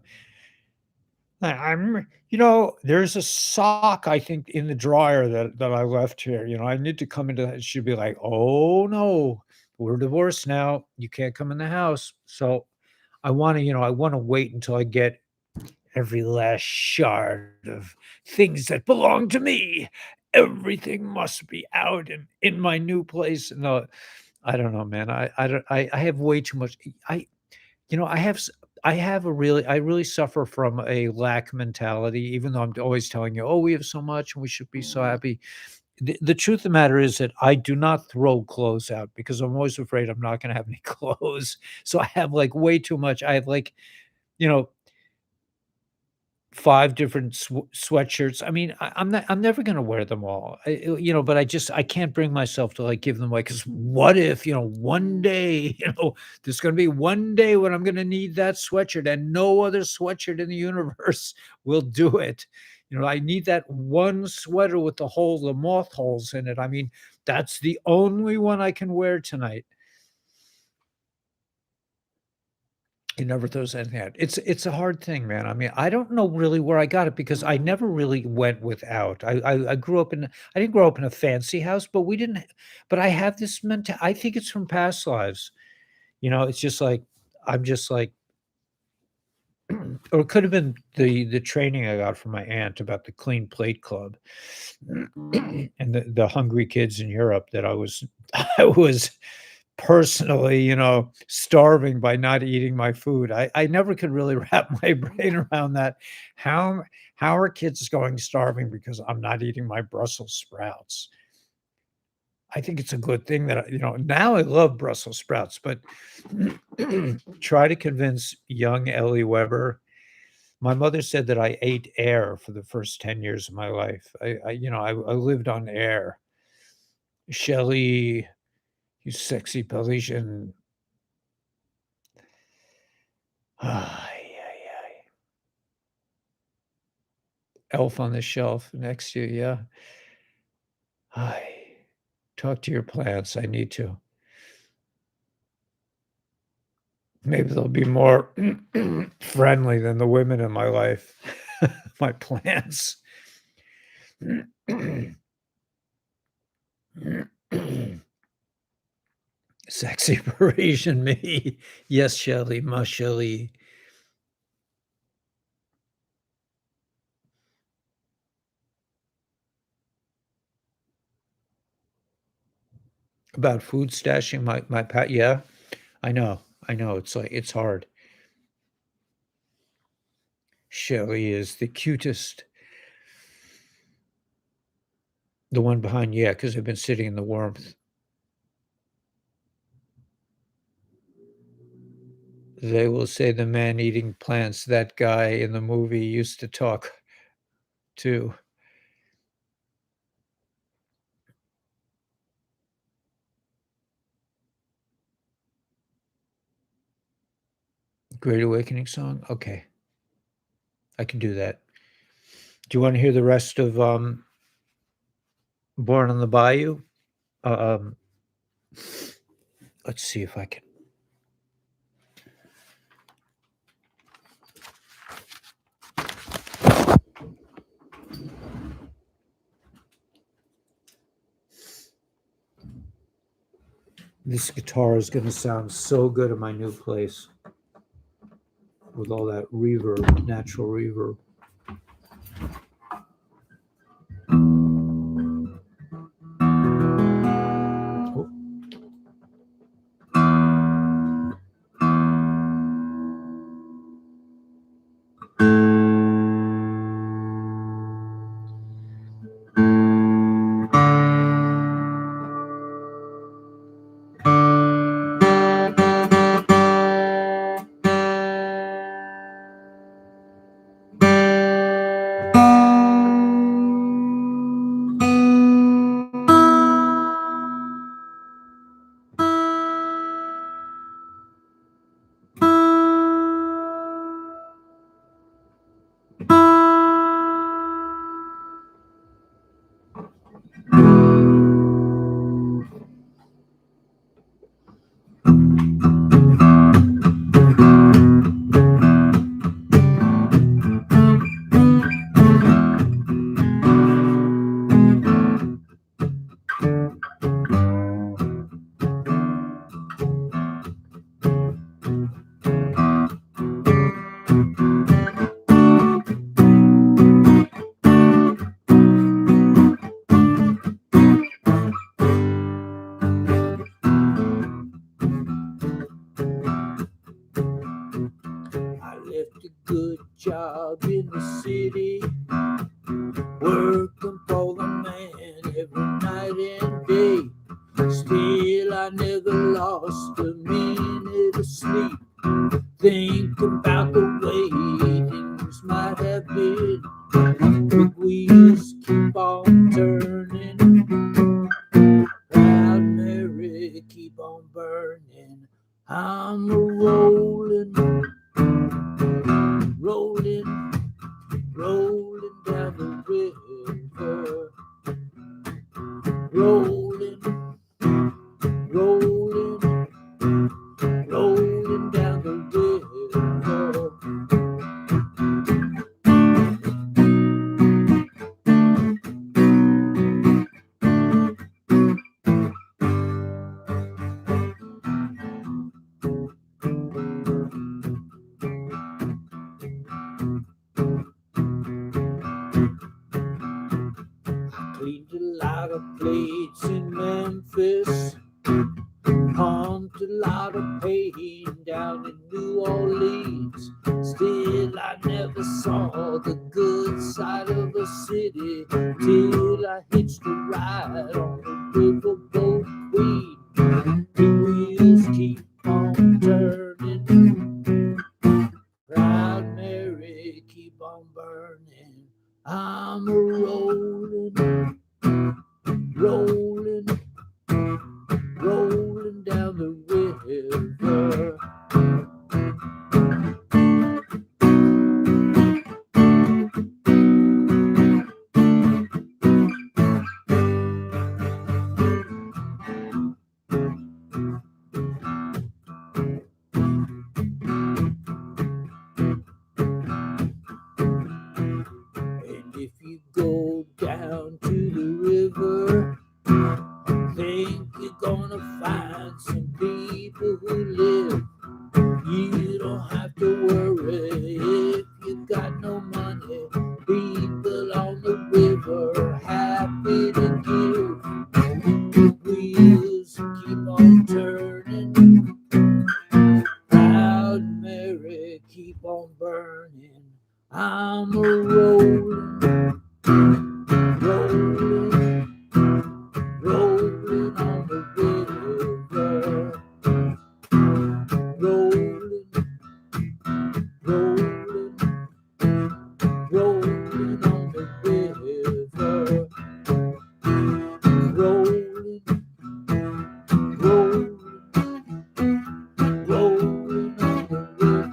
there's a sock, I think, in the dryer that I left here, I need to come into that. She'd be like, "Oh, no, we're divorced now. You can't come in the house." So, I wanna wait until I get every last shard of things that belong to me. Everything must be out and in my new place. No, I don't know, man. I don't I have way too much you know, I have s I really suffer from a lack mentality, even though I'm always telling you, "Oh, we have so much and we should be so happy." The truth of the matter is that I do not throw clothes out because I'm always afraid I'm not gonna have any clothes. So I have, like, way too much. I have, you know 5 different sweatshirts. I mean, I'm never gonna wear them all. But I can't bring myself to, give them away. Because what if, one day, there's gonna be one day when I'm gonna need that sweatshirt and no other sweatshirt in the universe will do it. I need that one sweater with the moth holes in it. I mean, that's the only one I can wear tonight. He never throws anything out. It's a hard thing, man. I mean, I don't know really where I got it because I never really went without. I grew up in I didn't grow up in a fancy house, but we didn't but I have this I think it's from past lives. It's just like I'm just like or it could have been the training I got from my aunt about the Clean Plate Club and the hungry kids in Europe that I was personally, starving by not eating my food. I never could really wrap my brain around that. How how are kids going starving because I'm not eating my Brussels sprouts? I think it's a good thing that now I love Brussels sprouts, but try to convince young Ellie Weber. My mother said that I ate air for the first 10 years of my life. I lived on air. Shelley, you sexy Parisian. Ay, ay, ay. Elf on the shelf next to you, yeah. Ay. Talk to your plants, I need to. Maybe they'll be more friendly than the women in my life. My plants. Sexy Parisian me. Yes, Shelley, ma chérie. About food stashing my pat yeah, I know, it's hard. Shelley is the cutest. The one behind, yeah, because 'cause I've been sitting in the warmth. They will say the man eating plants, that guy in the movie used to talk too. Great Awakening song? Okay, I can do that. Do you wanna hear the rest of, Born on the Bayou? Uh, um, let's see if I can this guitar is gonna sound so good in my new place with all that reverb, natural reverb. Oh, lost a minute of sleep. Think about the way things might have been. Big wheels keep on turning. Proud Mary, keep on burning. I'm a rolling, rolling, rolling down the river. Rolling, rolling, rolling down the river. Cleaned a lot of plates in Memphis, pumped a lot of pain down in New Orleans. Still, I never saw the good side of the city till I hitched a ride on the riverboat Queen. The wheels keep on turning. Proud Mary, keep on burning. I'm a rolling, rolling, rolling down the river. And if you go down to the river, think you're gonna find some people who live. You don't have to worry if you got no money. People on the river happy to give. The wheels keep on turning. Proud Mary, keep on burning. I'm a rolling, rolling, rolling on the river. Rolling, rolling, rolling on the river. Rolling, rolling, rolling on the river.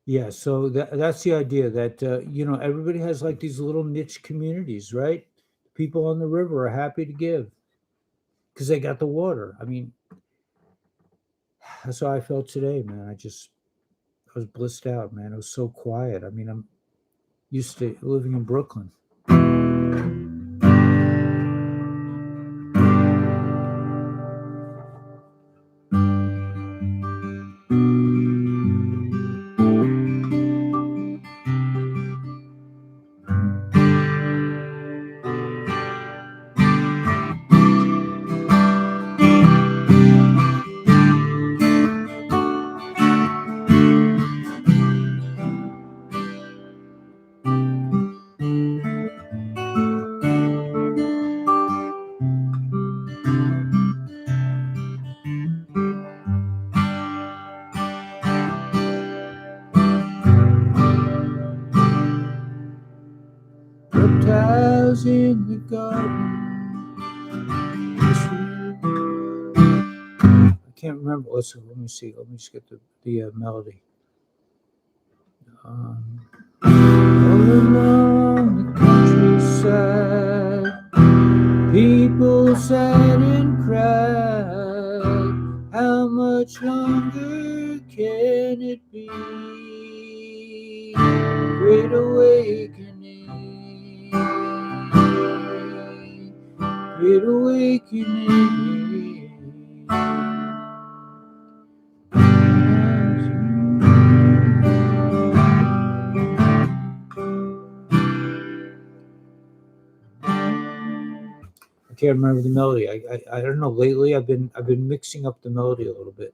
Yeah, so that's the idea that everybody has like these little niche communities, right? People on the river are happy to give because they got the water. I mean, that's how I felt today, man. I was blissed out, man. It was so quiet. I mean, I'm used to living in Brooklyn. Reptiles in the garden. I can't remember. Let me see. Let me just get the melody. All along the countryside, people sat and cried. much longer can it be? Great awakening, great awakening. I can't remember the melody. I don't know. Lately, I've been mixing up the melody a little bit.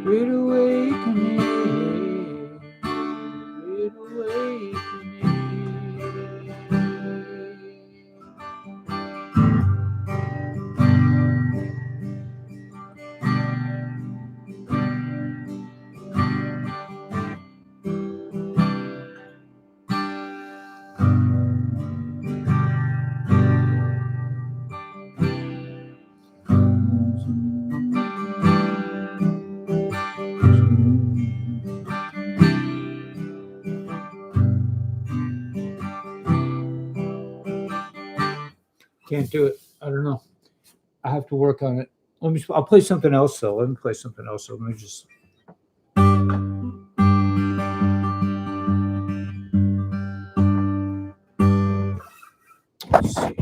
Great awakening, great Can't do it. I don't know. I have to work on it. I'll play something else though. Let me play something else. Let me just. Let's see.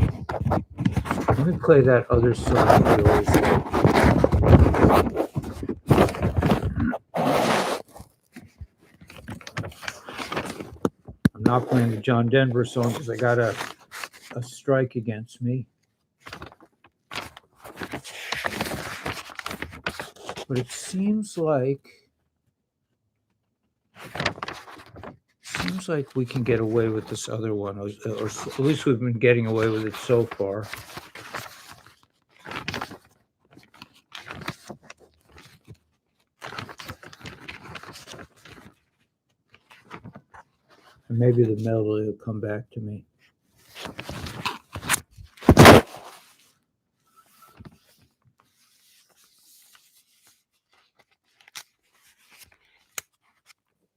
Let me play that other song of yours. I'm not playing the John Denver song because I got a strike against me. But it seems like we can get away with this other one, or at least we've been getting away with it so far. And maybe the melody will come back to me.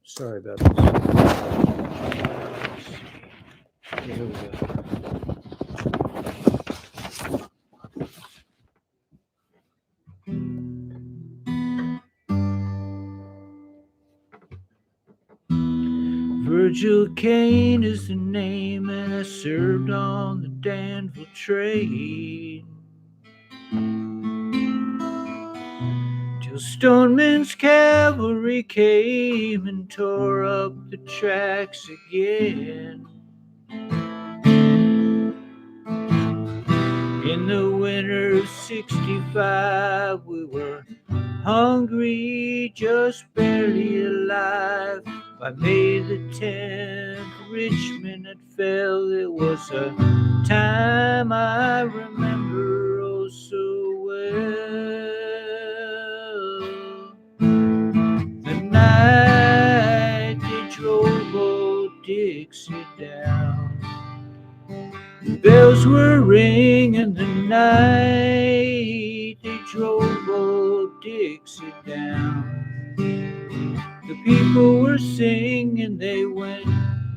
Sorry about this. Here we go. Virgil Kane is the name, and I served on the Danville train till Stoneman's cavalry came and tore up the tracks again. In the winter of '65, we were hungry, just barely alive. By May the 10th, Richmond had fell. It was a time I remember oh so well. The night they drove old Dixie down. The bells were ringing the night they drove old Dixie down. The people were singing, they went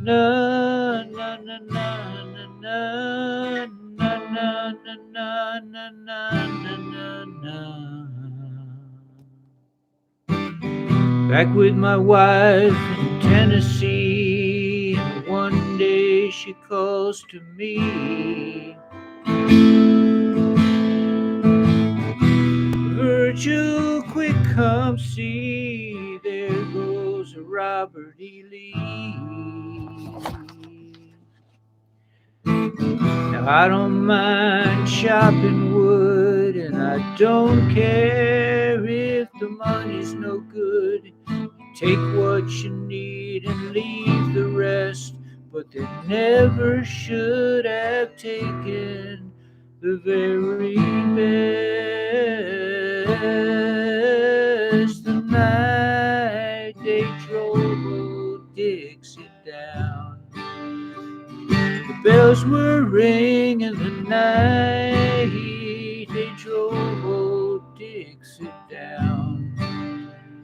na na na na na na na na na na na na na. Back with my wife in Tennessee, and one day she calls to me, Virgil, quick come see, there goes a Robert E. Lee. Now I don't mind chopping wood, and I don't care if the money's no good. Take what you need and leave the rest, but they never should have taken the very best. The night they drove old Dixie down, the bells were ringing the night they drove old Dixie down.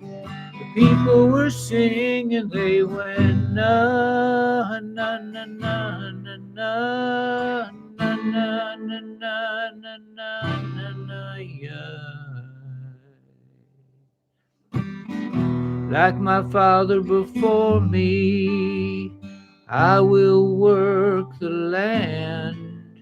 The people were singing, they went na na na na na na na na na na na na na yeah. Like my father before me, I will work the land.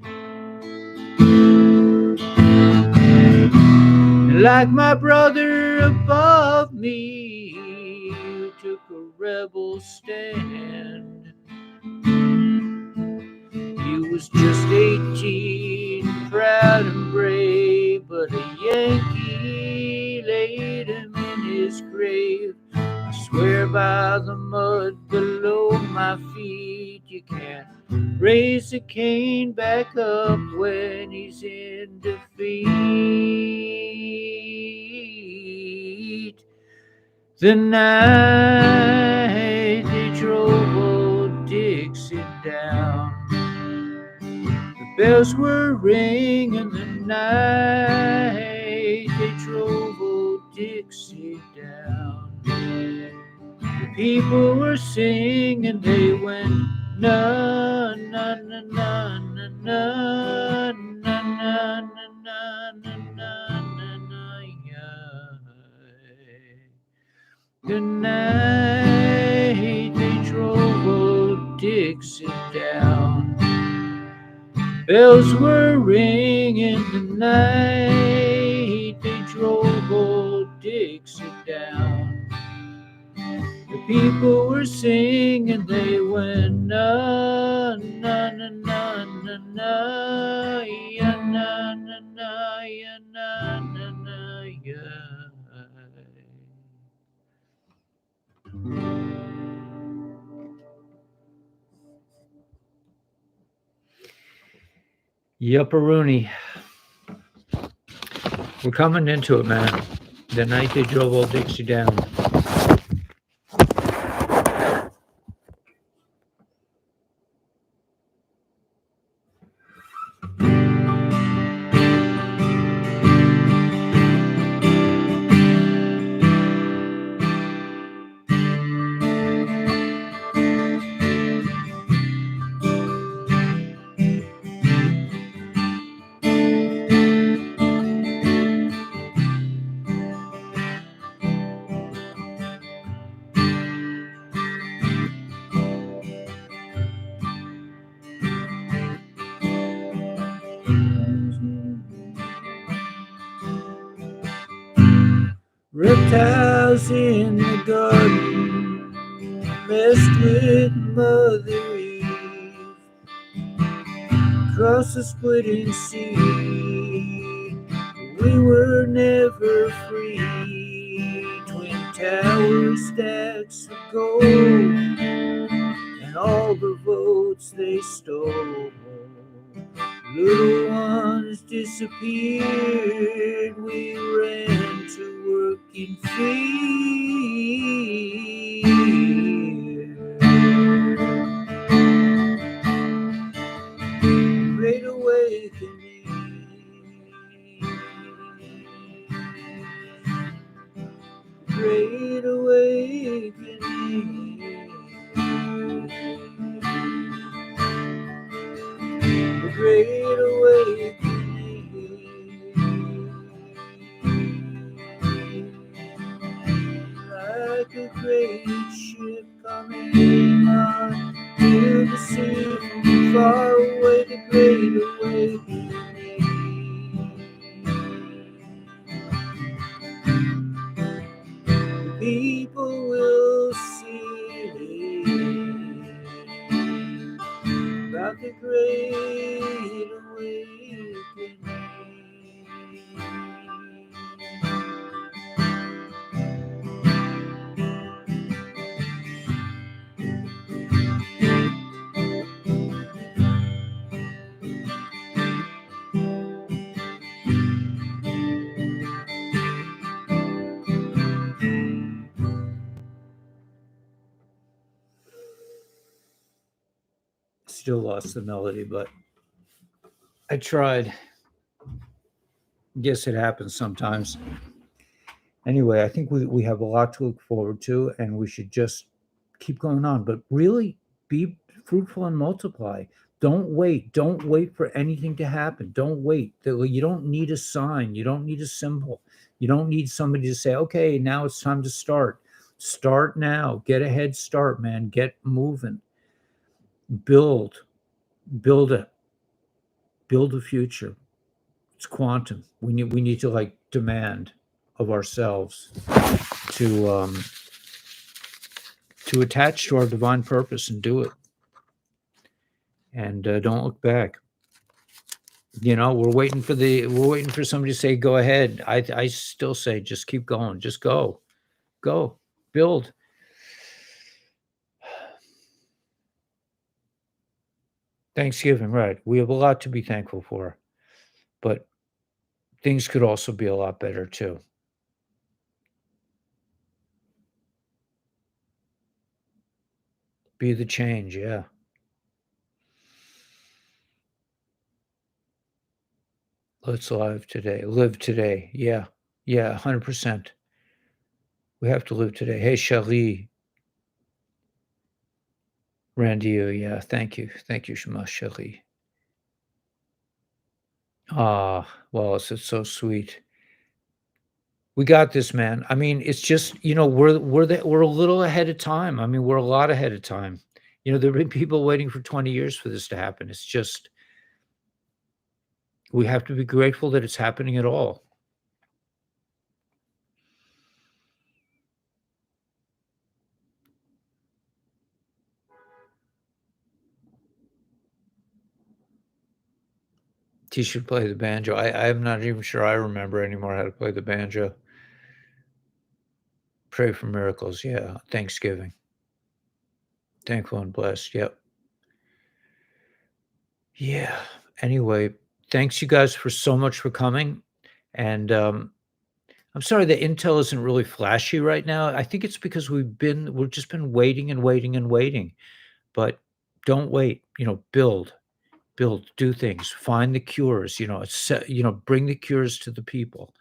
And like my brother above me, who took a rebel stand. He was just 18, proud and brave, but a Yankee laid him in his grave. I swear by the mud below my feet, you can't raise a cane back up when he's in defeat. The night they drove old Dixie down, the bells were ringing the night they drove old Dixie down. The people were singing, they went na na na na na na na na na na na na yeah. The night they drove old Dixie down, bells were ringing the night they drove old Dixie down. The people were singing, they went na na na na na na ya na na na ya na na na ya. Yupperoonie. We're coming into it, man. The night they drove old Dixie down. Reptiles in the garden messed with Mother Eve. Across the splitting sea, we were never free. Twin tower stacks of gold, and all the votes they stole. Little ones disappeared, we ran to work in fear. Great awakening, great awakening. The great awakening, like a great ship coming on to the sea from far away. The great awakening. The people will see of the great awakening. Still lost the melody, but I tried. Guess it happens sometimes. Anyway, I think we have a lot to look forward to, and we should just keep going on. But really be fruitful and multiply. Don't wait. Don't wait for anything to happen. Don't wait. You don't need a sign. You don't need a symbol. You don't need somebody to say, okay, now it's time to start. Start now. Get a head start, man. Get moving. Build it. Build a future. It's quantum. We need to like demand of ourselves to attach to our divine purpose and do it. And don't look back. We're waiting for somebody to say go ahead. I still say just keep going. Just go, build. Thanksgiving, right? We have a lot to be thankful for, but things could also be a lot better too. Be the change, yeah. Let's live today. Yeah, 100%. We have to live today. Hey, Cherie, Randy, yeah, thank you, Shema Cherie. Ah, Wallace, it's so sweet. We got this, man. I mean, it's just we're a little ahead of time. I mean, we're a lot ahead of time. There've been people waiting for 20 years for this to happen. It's just we have to be grateful that it's happening at all. He should play the banjo. I'm not even sure I remember anymore how to play the banjo. Pray for miracles. Yeah. Thanksgiving. Thankful and blessed. Yep. Yeah. Anyway, thanks you guys for so much for coming. And I'm sorry the intel isn't really flashy right now. I think it's because we've just been waiting and waiting and waiting. But don't wait. Build, do things, find the cures. Bring the cures to the people.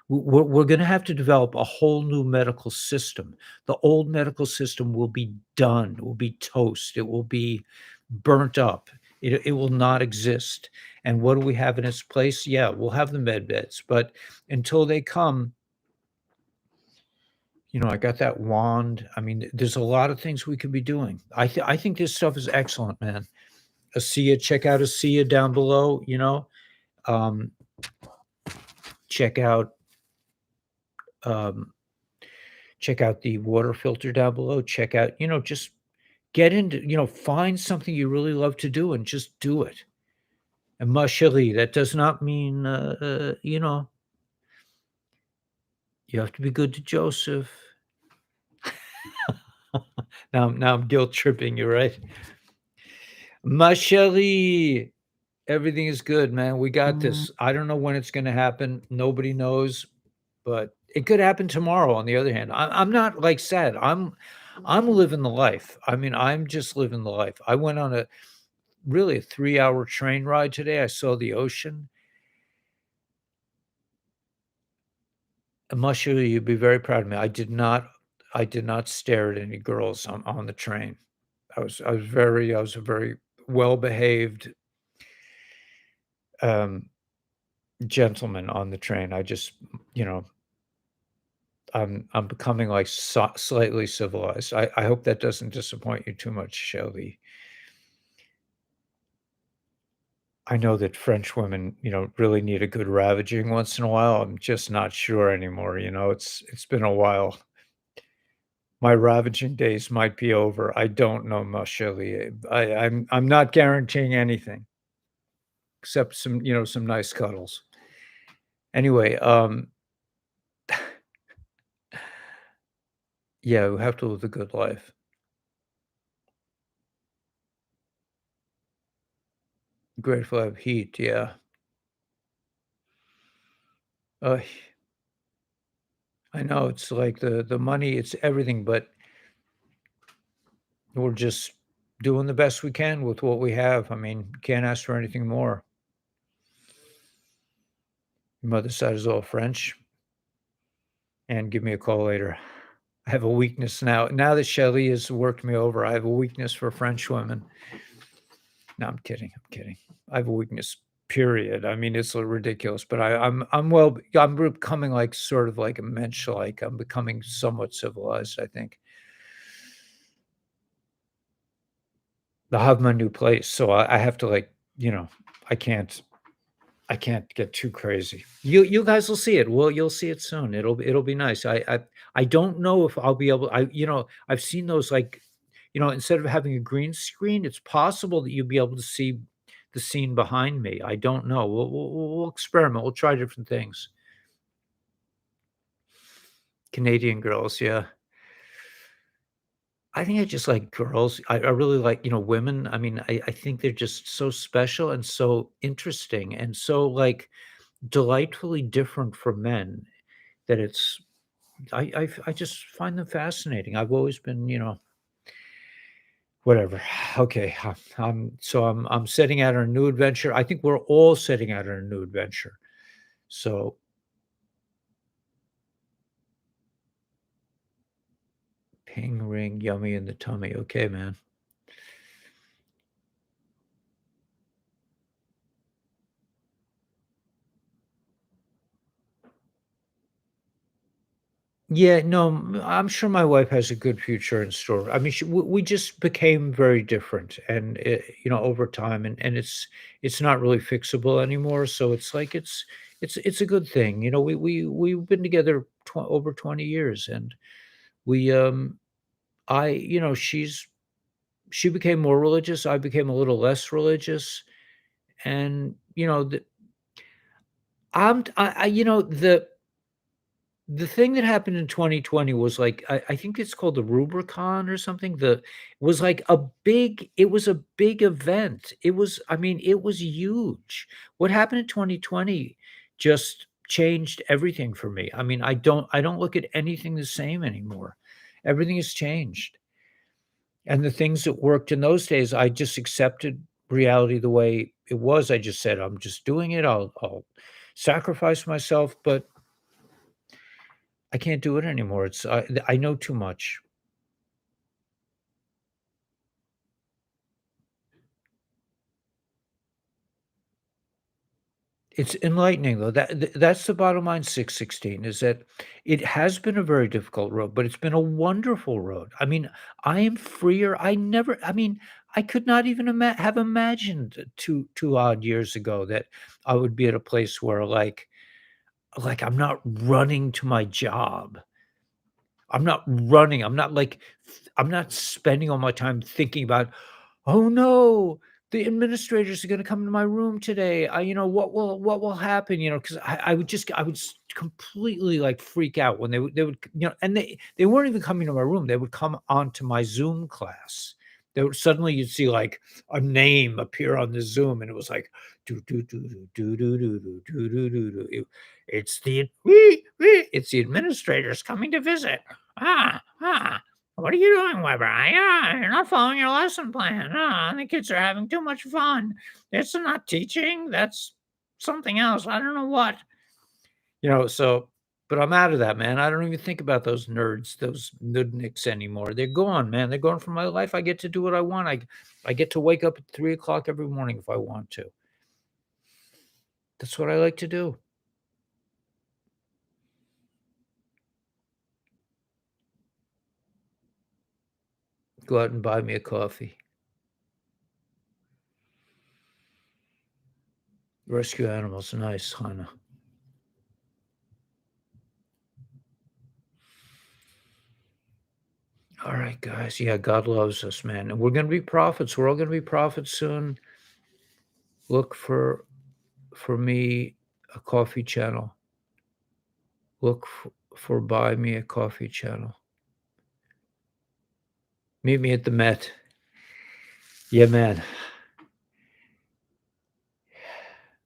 We're going to have to develop a whole new medical system. The old medical system will be done. It will be toast. It will be burnt up. It will not exist. And what do we have in its place? Yeah, we'll have the med beds, but until they come, I got that wand. I mean, there's a lot of things we could be doing. I think this stuff is excellent, man. Check out ASEA down below. Um, check out um, check out the water filter down below. Check out, just get into, find something you really love to do and just do it. And ma chérie, that does not mean, you have to be good to Joseph. Now I'm guilt tripping you, right? Ma chérie, everything is good, man. We got this. I don't know when it's going to happen. Nobody knows, but it could happen tomorrow. On the other hand, I'm not like sad. I'm living the life. I mean, I'm just living the life. I went on a 3-hour train ride today. I saw the ocean. And Musha, you'd be very proud of me. I did not stare at any girls on the train. I was a very well-behaved gentleman on the train. I just, I'm becoming like slightly civilized. I hope that doesn't disappoint you too much, Shelby. I know that French women, really need a good ravaging once in a while. I'm just not sure anymore. It's been a while. My ravaging days might be over. I don't know, ma chérie. I'm not guaranteeing anything except some, some nice cuddles. Anyway, yeah, we have to live the good life. Grateful I have heat, yeah. Uh, I know it's like the money, it's everything, but we're just doing the best we can with what we have. I mean, can't ask for anything more. Your mother's side is all French, and give me a call later. I have a weakness now. Now that Shelly has worked me over, I have a weakness for French women. No, I'm kidding. I'm kidding. I have a weakness. Period. I mean, it's ridiculous, but I'm becoming like sort of like a mensch. Like I'm becoming somewhat civilized. I think I have my new place, so I have to like I can't I can't get too crazy. You guys will see it. Well, you'll see it soon. It'll be nice. I don't know if I'll be able. I've seen those like instead of having a green screen, it's possible that you'll be able to see the scene behind me. I don't know. We'll experiment. We'll try different things. Canadian girls, yeah. I think I just like girls. I really like, women. I mean, I think they're just so special and so interesting and so like delightfully different from men that I just find them fascinating. I've always been, whatever. Okay, I'm setting out on a new adventure. I think we're all setting out on a new adventure. So, ping ring, yummy in the tummy. Okay, man. Yeah, no, I'm sure my wife has a good future in store. I mean, we just became very different, and over time, and it's not really fixable anymore. So it's like it's a good thing. We've been together over 20 years, and we I she became more religious. I became a little less religious, and the thing that happened in 2020 was like I think it's called the Rubicon or something. The was like a big it was a big event. It was I mean, it was huge. What happened in 2020 just changed everything for me. I mean, I don't look at anything the same anymore. Everything has changed. And the things that worked in those days, I just accepted reality the way it was. I just said, I'm just doing it. I'll sacrifice myself, but I can't do it anymore. I know too much. It's enlightening though. That's the bottom line, 616, is that it has been a very difficult road, but it's been a wonderful road. I mean, I am freer. I mean, I could not even have imagined 2 odd years ago that I would be at a place where like I'm not running to my job. I'm not running. I'm not spending all my time thinking about, "Oh, no, the administrators are gonna come to my room today. What will happen?" Because I would completely, like, freak out when they would and they weren't even coming to my room. They would come onto my Zoom class. They would suddenly you'd see, like, a name appear on the Zoom, and it was like, "Do, do, do, do, do, do, do, do, do, do, do, do. It's the administrators coming to visit. Ah, ah. What are you doing, Weber? You're not following your lesson plan. The kids are having too much fun. It's not teaching. That's something else. I don't know what." So, but I'm out of that, man. I don't even think about those nerds, those nudniks anymore. They're gone, man. They're gone from my life. I get to do what I want. I get to wake up at 3 o'clock every morning if I want to. That's what I like to do. Go out and buy me a coffee. Rescue animals. Nice, Hannah. All right, guys. Yeah, God loves us, man. And we're going to be prophets. We're all going to be prophets soon. Look for me a coffee channel. Look for buy me a coffee channel. Meet me at the Met. Yeah, man.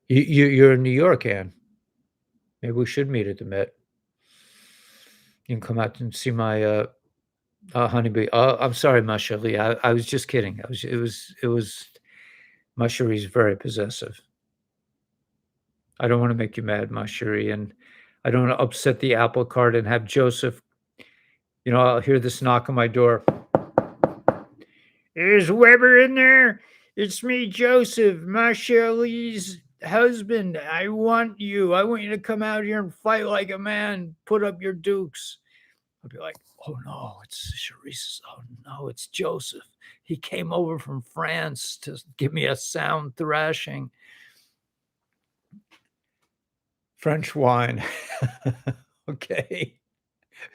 You're in New York, Ann. Maybe we should meet at the Met. You can come out and see my honeybee. Oh, I'm sorry, ma chérie. I was just kidding. It was ma chérie is very possessive. I don't want to make you mad, ma chérie, and I don't want to upset the apple cart and have Joseph. I'll hear this knock on my door. Is Weber in there? It's me, Joseph, Ma Shirley's husband. I want you. I want you to come out here and fight like a man. Put up your dukes. I'll be like, oh no, it's Sharice's. Oh no, it's Joseph. He came over from France to give me a sound thrashing. French wine. Okay.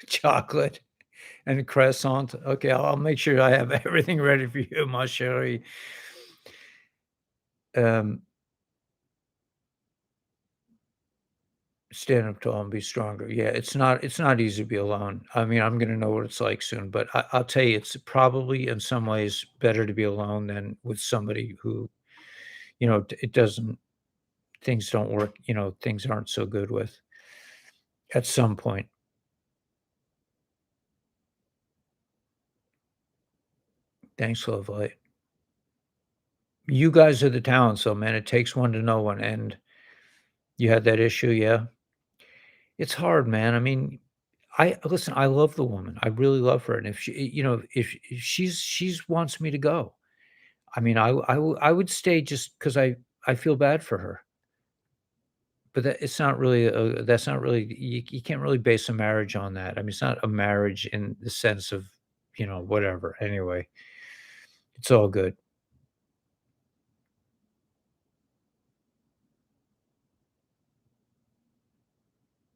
Chocolate and croissant. Okay, I'll make sure I have everything ready for you, ma chérie. Um, stand up tall and be stronger. Yeah, it's not easy to be alone. I mean, I'm gonna know what it's like soon, but I'll tell you, it's probably in some ways better to be alone than with somebody who, it doesn't things don't work, things aren't so good with at some point. Thanks, love light. You guys are the talents, though, man. It takes one to know one, and you had that issue, yeah? It's hard, man. I mean, I listen, I love the woman. I really love her, and if she if she's wants me to go, I mean, I would stay just because I feel bad for her, but it's not really that's not really you can't really base a marriage on that. I mean, it's not a marriage in the sense of, whatever. Anyway, it's all good.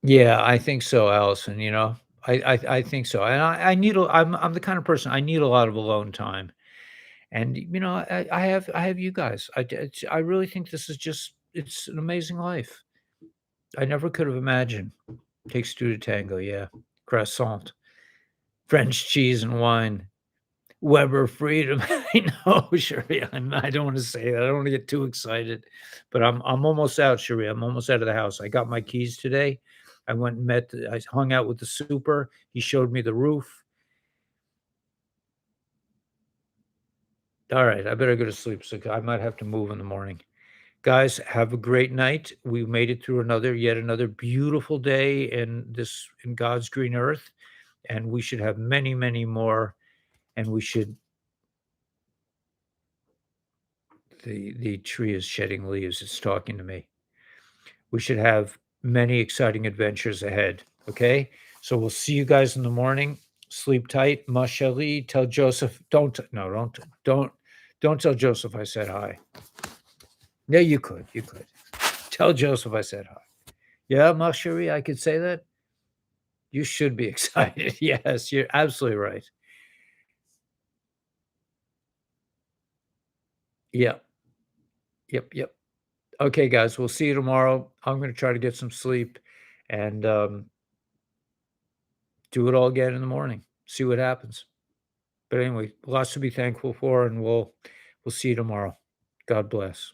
Yeah, I think so, Allison, I think so, and I need a I'm the kind of person, I need a lot of alone time, and, I have you guys. I really think this is just it's an amazing life. I never could have imagined. Takes 2 to tango, yeah. Croissant, French cheese and wine, Weber freedom. I know, Sherry, I don't wanna say that, I don't wanna get too excited, but I'm almost out, Sherry, I'm almost out of the house. I got my keys today. I went and I hung out with the super, he showed me the roof. Alright, I better go to sleep, so I might have to move in the morning. Guys, have a great night. We made it through yet another beautiful day in God's green earth, and we should have many, many more, and we should the tree is shedding leaves, it's talking to me. We should have many exciting adventures ahead, okay? So we'll see you guys in the morning. Sleep tight. Ma chérie, tell Joseph don't no, don't tell Joseph I said hi. Yeah, you could. Tell Joseph I said hi. Yeah, ma chérie, I could say that? You should be excited. Yes, you're absolutely right. Yep, yep. Okay, guys, we'll see you tomorrow. I'm gonna try to get some sleep and, do it all again in the morning, see what happens. But anyway, lots to be thankful for, and we'll see you tomorrow. God bless.